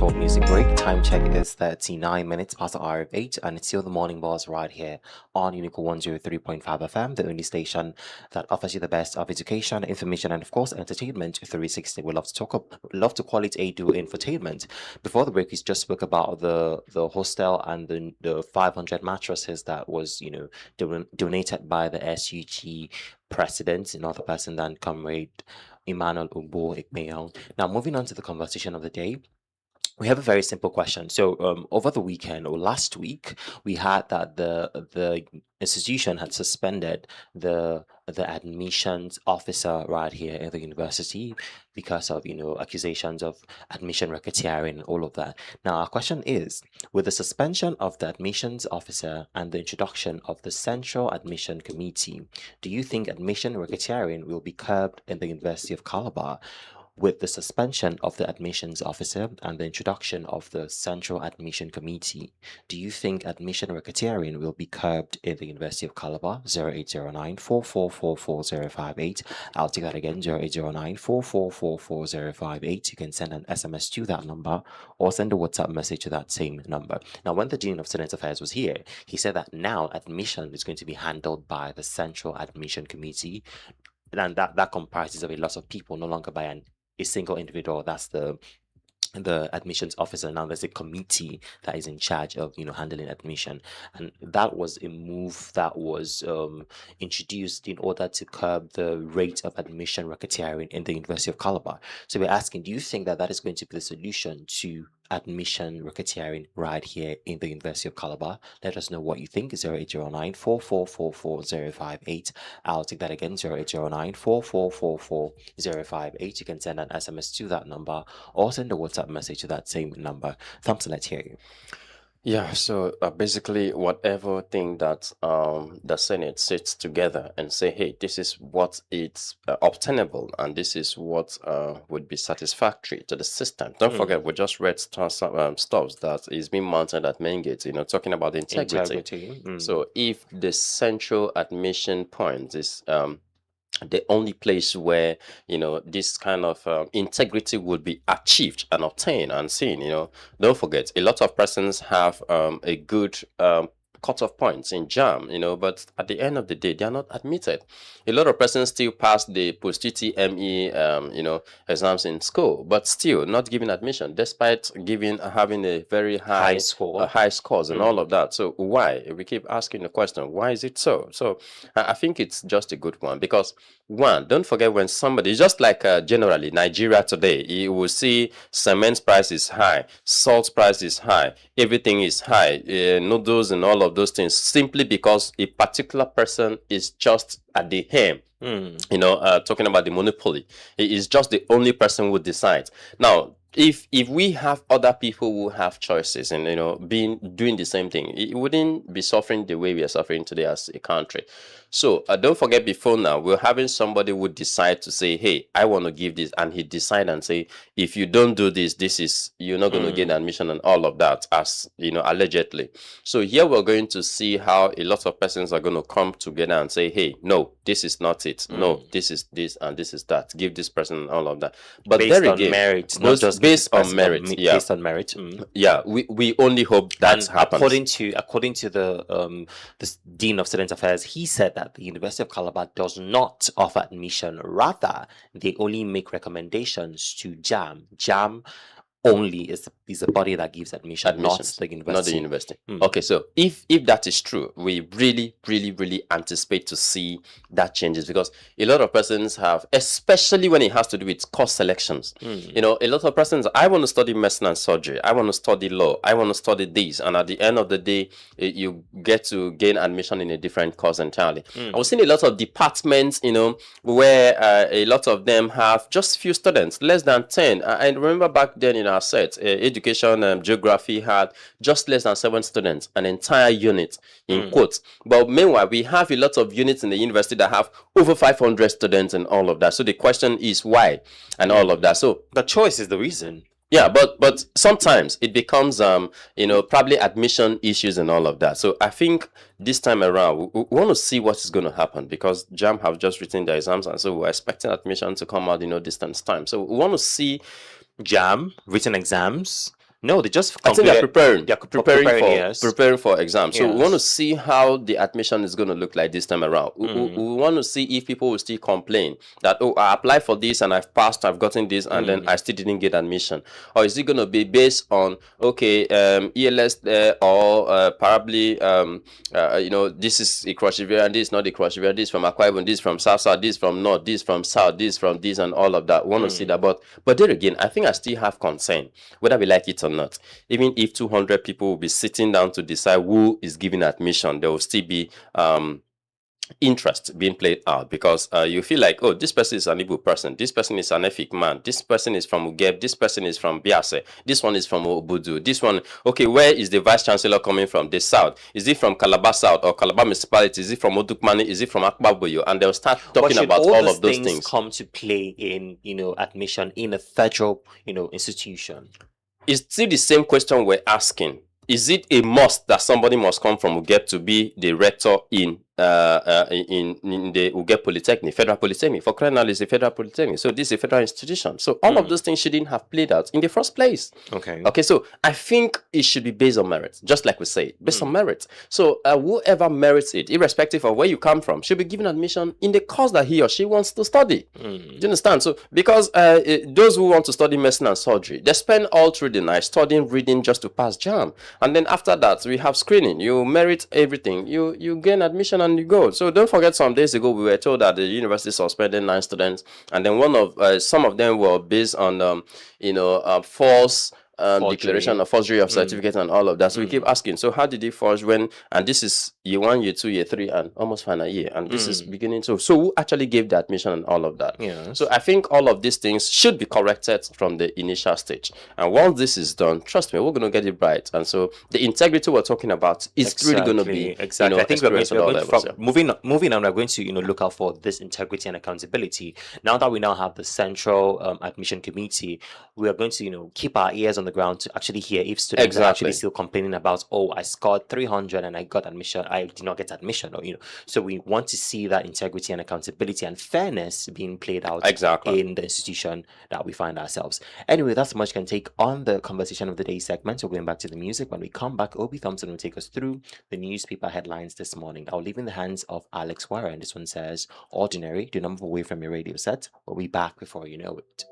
short music break. Time check is 39 minutes past the hour of 8, and it's still the morning buzz right here on Unico 103.5 FM, the only station that offers you the best of education, information, and of course, entertainment 360. We love to love to call it a do infotainment. Before the break, we just spoke about the hostel and the 500 mattresses that was, donated by the SUG president, another person than Comrade Emmanuel Ugbo Ikpeyong. Now, moving on to the conversation of the day, we have a very simple question. So, over the weekend or last week, we had that the institution had suspended the admissions officer right here at the university because of accusations of admission racketeering and all of that. Now, our question is: with the suspension of the admissions officer and the introduction of the Central Admission Committee, do you think admission racketeering will be curbed in the University of Calabar? With the suspension of the admissions officer and the introduction of the Central Admission Committee, do you think admission racketeering will be curbed in the University of Calabar? 0809 44444058. I'll take that again: 0809 44444058. You can send an SMS to that number or send a WhatsApp message to that same number. Now, when the Dean of Student Affairs was here, he said that now admission is going to be handled by the Central Admission Committee, and that comprises of a lot of people, no longer by a single individual. That's the admissions officer. Now there's a committee that is in charge of handling admission, and that was a move that was introduced in order to curb the rate of admission racketeering in the University of Calabar. So we're asking, do you think that is going to be the solution to admission racketeering right here in the University of Calabar? Let us know what you think. 0809 44444058. I'll take that again: 0809 44444058. You can send an SMS to that number or send a WhatsApp message to that same number. Thompson, let's hear you. Yeah, so basically, whatever thing that the Senate sits together and say, hey, this is what it's obtainable, and this is what would be satisfactory to the system. Don't forget, we just read stuff that is being mounted at main gates, talking about integrity. So if the central admission point is the only place where this kind of integrity would be achieved and obtained and seen, don't forget, a lot of persons have a good cutoff points in JAM, but at the end of the day, they are not admitted. A lot of persons still pass the post-UTME, exams in school, but still not given admission, despite having a very high scores and all of that. So why? We keep asking the question, why is it so? So I think it's just a good one, because one, don't forget, when somebody, just like generally Nigeria today, you will see cement price is high, salt price is high, everything is high, noodles and all of those things, simply because a particular person is just at the helm. Talking about the monopoly, he is just the only person who decides. Now, if we have other people who have choices and doing the same thing, it wouldn't be suffering the way we are suffering today as a country. So don't forget, before now, we're having somebody who decide to say, hey, I want to give this, and he decide and say, if you don't do this, you're not going to get admission and all of that, as allegedly. So here we're going to see how a lot of persons are going to come together and say, hey, no, this is not it. No, this is this and this is that. Give this person all of that. But based there on again, merit, not just based on merit. Based on merit. Yeah, we only hope that happens. According to the Dean of Student Affairs, he said that the University of Calabar does not offer admission. Rather, they only make recommendations to JAM. JAM only is a body that gives admission, not the university. Not the university. Okay, so if that is true, we really, really, really anticipate to see that changes, because a lot of persons have, especially when it has to do with course selections. A lot of persons, I want to study medicine and surgery, I want to study law, I want to study this, and at the end of the day, you get to gain admission in a different course entirely. I was seeing a lot of departments, where a lot of them have just few students, less than 10. I remember back then in our set, education geography had just less than 7 students, an entire unit in quotes. But meanwhile, we have a lot of units in the university that have over 500 students and all of that. So the question is why and all of that. So the choice is the reason. Yeah, but sometimes it becomes probably admission issues and all of that. So I think this time around we want to see what is going to happen, because JAM have just written their exams, and so we're expecting admission to come out distance time. So we want to see JAM written exams, No, they just I think they're completed. preparing, They're preparing, yes. preparing for exams. So we want to Yes. see how the admission is going to look like this time around. We want to see if people will still complain that, oh, I applied for this and I've passed, I've gotten this, and then I still didn't get admission. Or is it going to be based on, okay, ELS or probably this is a Cross River and this is not a Cross River, this from Akwa Ibom, this from South, this from North, this from South, this from this, and all of that. We want to see that. But there again, I think I still have concern whether we like it or not. Even if 200 people will be sitting down to decide who is giving admission, there will still be interest being played out, because you feel like, oh, this person is an Igbo person, this person is an Efik man, this person is from Ugeb, this person is from Biase, this one is from Obudu, this one, okay, where is the vice chancellor coming from? The South? Is it from Calabar South or Calabar municipality? Is it from Odukmani? Is it from Akbaboyo? And they'll start talking about all of those things come to play in admission in a federal institution. It's still the same question we're asking. Is it a must that somebody must come from Ugeb to be the rector in the Ugeb Polytechnic, Federal Polytechnic? For crying out, it's a Federal Polytechnic, so this is a federal institution. So all of those things shouldn't have played out in the first place. Okay, so I think it should be based on merit, just like we say, based on merit. So whoever merits it, irrespective of where you come from, should be given admission in the course that he or she wants to study. Do you understand? So because those who want to study medicine and surgery, they spend all through the night studying, reading just to pass JAM, and then after that we have screening. You merit everything, you gain admission and you go. So don't forget, some days ago we were told that the university suspended 9 students, and then some of them were based on false declaration of forgery of certificate and all of that. So we keep asking, so how did he forge when, and this is year 1, year 2, year 3, and almost final year, and this is beginning to, so who actually gave the admission and all of that? So I think all of these things should be corrected from the initial stage, and once this is done, trust me, we're going to get it right. And so the integrity we're talking about is really going to be I think moving on, we're going to look out for this integrity and accountability. Now that we now have the central admission committee, we are going to keep our ears on the ground to actually hear if students are actually still complaining about, oh, I scored 300 and I got admission, I did not get admission, or so we want to see that integrity and accountability and fairness being played out in the institution that we find ourselves. Anyway, that's much can take on the conversation of the day segment. So going back to the music, when we come back, Obi Thompson will take us through the newspaper headlines this morning. I'll leave in the hands of Alex Warren. This one says, ordinary, do not move away from your radio set. We'll be back before you know it.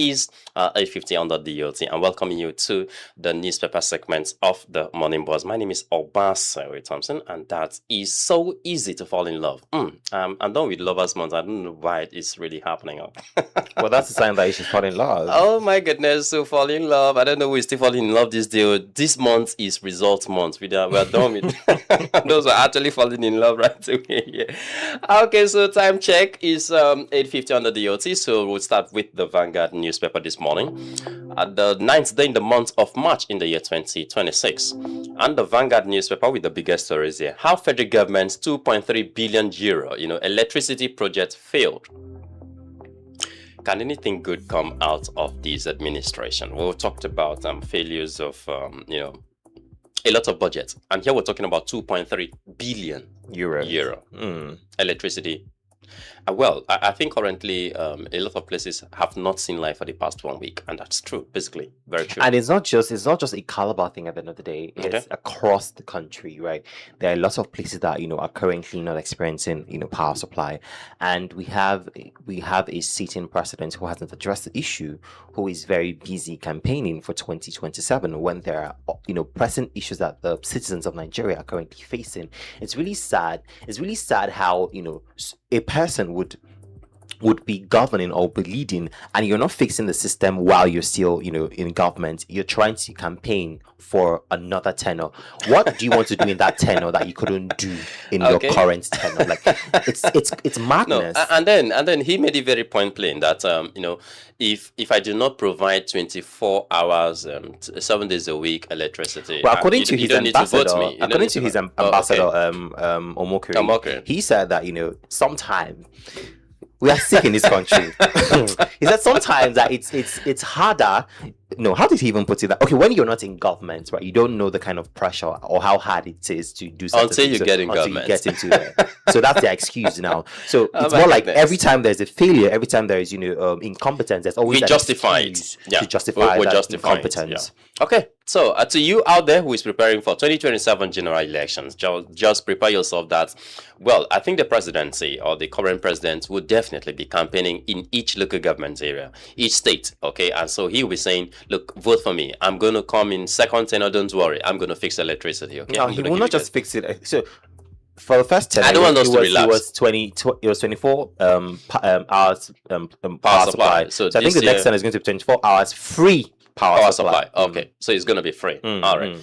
is 8:50 on the DOT, and welcoming you to the newspaper segment of the Morning Buzz. My name is Obasa Thompson, and that is so easy to fall in love. I'm done with Lovers Month. I don't know why it is really happening. Well, that's a sign that you should fall in love. Oh my goodness, so fall in love. I don't know who is still falling in love this day. This month is results month. We are done with those are actually falling in love right away. Yeah. Okay, so time check is 8:50 on the DOT. So we'll start with the Vanguard newspaper this morning. At the 9th day in the month of March in the year 2026. And the Vanguard newspaper with the biggest stories here. How federal government's 2.3 billion euro, electricity project failed. Can anything good come out of this administration? We've talked about failures of, a lot of budgets. And here we're talking about 2.3 billion euro electricity. Well, I think currently a lot of places have not seen light for the past 1 week, and that's true, basically, very true. And it's not just a Calabar thing at the end of the day. It's across the country, right? There are lots of places that are currently not experiencing power supply, and we have a sitting president who hasn't addressed the issue, who is very busy campaigning for 2027 when there are pressing issues that the citizens of Nigeria are currently facing. It's really sad. It's really sad how a person would be governing or be leading, and you're not fixing the system while you're still in government. You're trying to campaign for another tenure. What do you want to do in that tenure that you couldn't do in your current tenure? Like it's madness. No, and then he made it very point plain that if I do not provide 24 hours 7 days a week electricity, well, according to his ambassador, Omokri, he said that sometime we are sick in this country. He said sometimes that it's harder. No, how did he even put it? That okay, when you're not in government, right, you don't know the kind of pressure or how hard it is to do something until you get in government. You get into it. So that's their excuse now. So it's more like every time there's a failure, every time there is incompetence, there's always we justify it to justify that incompetence. Yeah. Okay, so to you out there who is preparing for 2027 general elections, just prepare yourself that. Well, I think the presidency or the current president will definitely be campaigning in each local government area, each state. Okay, and so he will be saying, look, vote for me. I'm going to come in second tenure. Don't worry. I'm going to fix electricity. Okay. No, he will not just fix it. So for the first 10, I don't want us to relapse. It was 24 hours power supply. So I think the next 10 is going to be 24 hours free power supply. Okay, so it's going to be free. All right.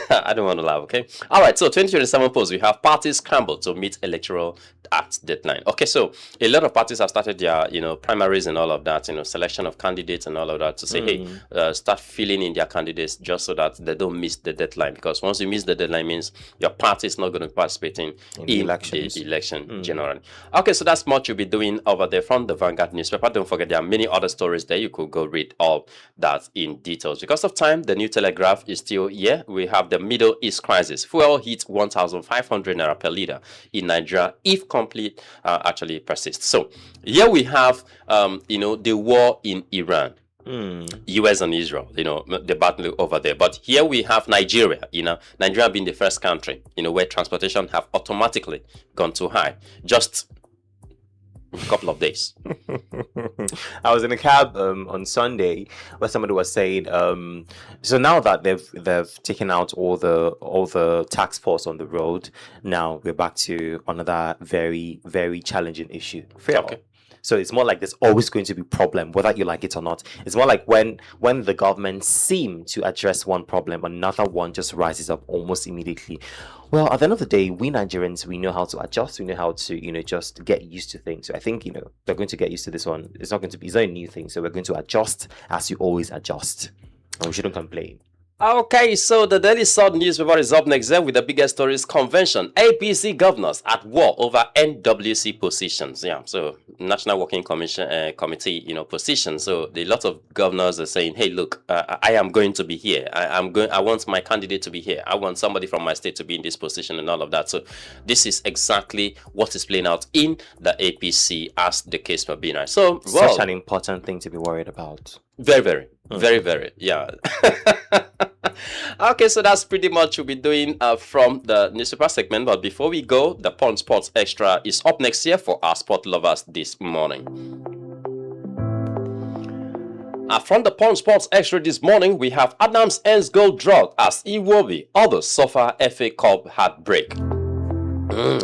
I don't want to laugh, okay? All right, so 2027 polls, we have parties scrambled to meet electoral act deadline. Okay, so a lot of parties have started their, primaries and all of that, selection of candidates and all of that to say, hey, start filling in their candidates just so that they don't miss the deadline. Because once you miss the deadline, means your party is not going to participate in the election generally. Okay, so that's what you'll be doing over there from the Vanguard newspaper. Don't forget there are many other stories there. You could go read all that in details. Because of time, the New Telegraph is still here. We have the Middle East crisis. Fuel hits 1,500 naira per liter in Nigeria if complete actually persists. So here we have, the war in Iran. US and Israel, the battle over there. But here we have Nigeria, Nigeria being the first country, where transportation have automatically gone too high. Just a couple of days. I was in a cab on Sunday where somebody was saying, so now that they've taken out all the tax force on the road, now we're back to another very, very challenging issue. Okay. So it's more like there's always going to be a problem, whether you like it or not. It's more like when the government seem to address one problem, another one just rises up almost immediately. Well, at the end of the day, we Nigerians, we know how to adjust. We know how to, just get used to things. So I think, they're going to get used to this one. It's not a new thing. So we're going to adjust as you always adjust. And we shouldn't complain. Okay, so the Daily Sun newspaper is up next then with the biggest stories. Convention, APC governors at war over NWC positions. Yeah, so National Working Commission Committee, positions. So a lot of governors are saying, hey, look, I am going to be here. I want my candidate to be here. I want somebody from my state to be in this position and all of that. So this is exactly what is playing out in the APC as the case may be now. So such an important thing to be worried about. Very, very, very, very, yeah. Okay, so that's pretty much we'll be doing from the newspaper segment. But before we go, the Punch Sports Extra is up next year for our sport lovers this morning. From the Punch Sports Extra this morning, we have Adams ends goal draw as Iwobi others suffer FA Cup heartbreak.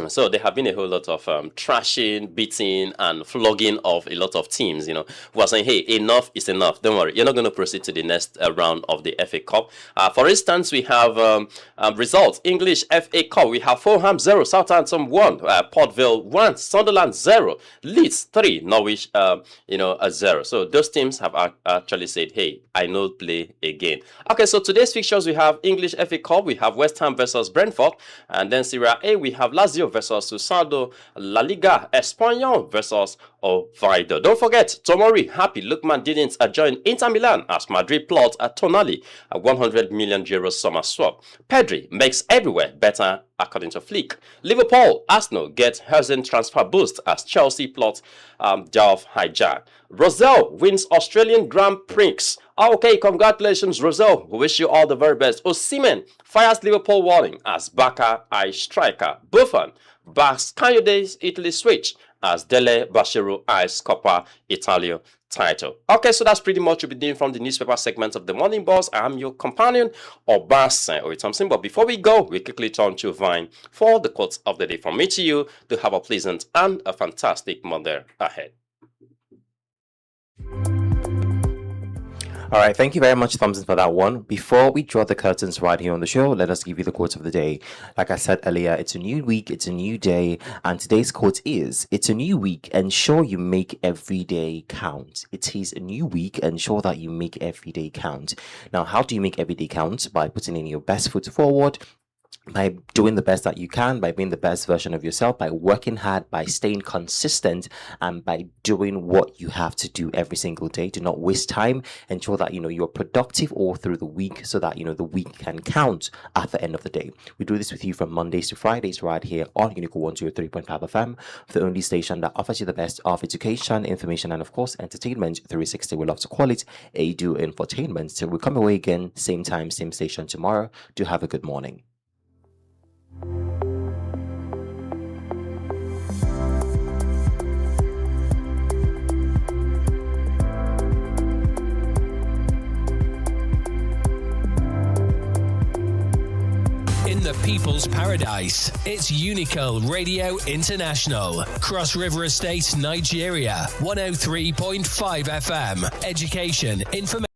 So there have been a whole lot of trashing, beating, and flogging of a lot of teams, who are saying, hey, enough is enough. Don't worry, you're not going to proceed to the next round of the FA Cup. For instance, we have results. English FA Cup, we have Fulham 0, Southampton 1, Port Vale 1, Sunderland 0, Leeds 3, Norwich, a 0. So those teams have actually said, hey, I know play again. Okay, so today's fixtures, we have English FA Cup, we have West Ham versus Brentford, and then Serie A, we have Lazio versus Susado, La Liga Espanyol versus Oviedo. Don't forget, Tomori Happy Lookman didn't join Inter Milan as Madrid plot at Tonali, a 100 million euro summer swap. Pedri makes everywhere better according to Flick. Liverpool, Arsenal get Herzen transfer boost as Chelsea plot Delph hijack. Rosell wins Australian Grand Prix. Okay, congratulations, Rosell. We wish you all the very best. Osimhen fires Liverpool warning as Barca eye striker. Buffon backs Canyode's Italy switch as Dele Bashiru eyes Coppa Italia title. Okay, so that's pretty much what we're doing from the newspaper segment of the Morning Boss. I'm your companion, Obasa Thompson. But before we go, we quickly turn to Vine for the quotes of the day. From me to you, to have a pleasant and a fantastic Monday ahead. All right, thank you very much, Thompson, for that one. Before we draw the curtains right here on the show, let us give you the quote of the day. Like I said earlier, it's a new week, it's a new day, and today's quote is, it's a new week, ensure you make every day count. It is a new week, ensure that you make every day count. Now, how do you make every day count? By putting in your best foot forward, by doing the best that you can, by being the best version of yourself, by working hard, by staying consistent, and by doing what you have to do every single day. Do not waste time. Ensure that you're productive all through the week so that the week can count at the end of the day. We do this with you from Mondays to Fridays right here on Unico 103.5 FM, the only station that offers you the best of education, information, and of course entertainment 360. We love to call it ADU Infotainment. So we'll come away again, same time, same station tomorrow. Do have a good morning. In the People's Paradise, it's Unico Radio International, Cross River Estate, Nigeria, 103.5 FM. Education, information.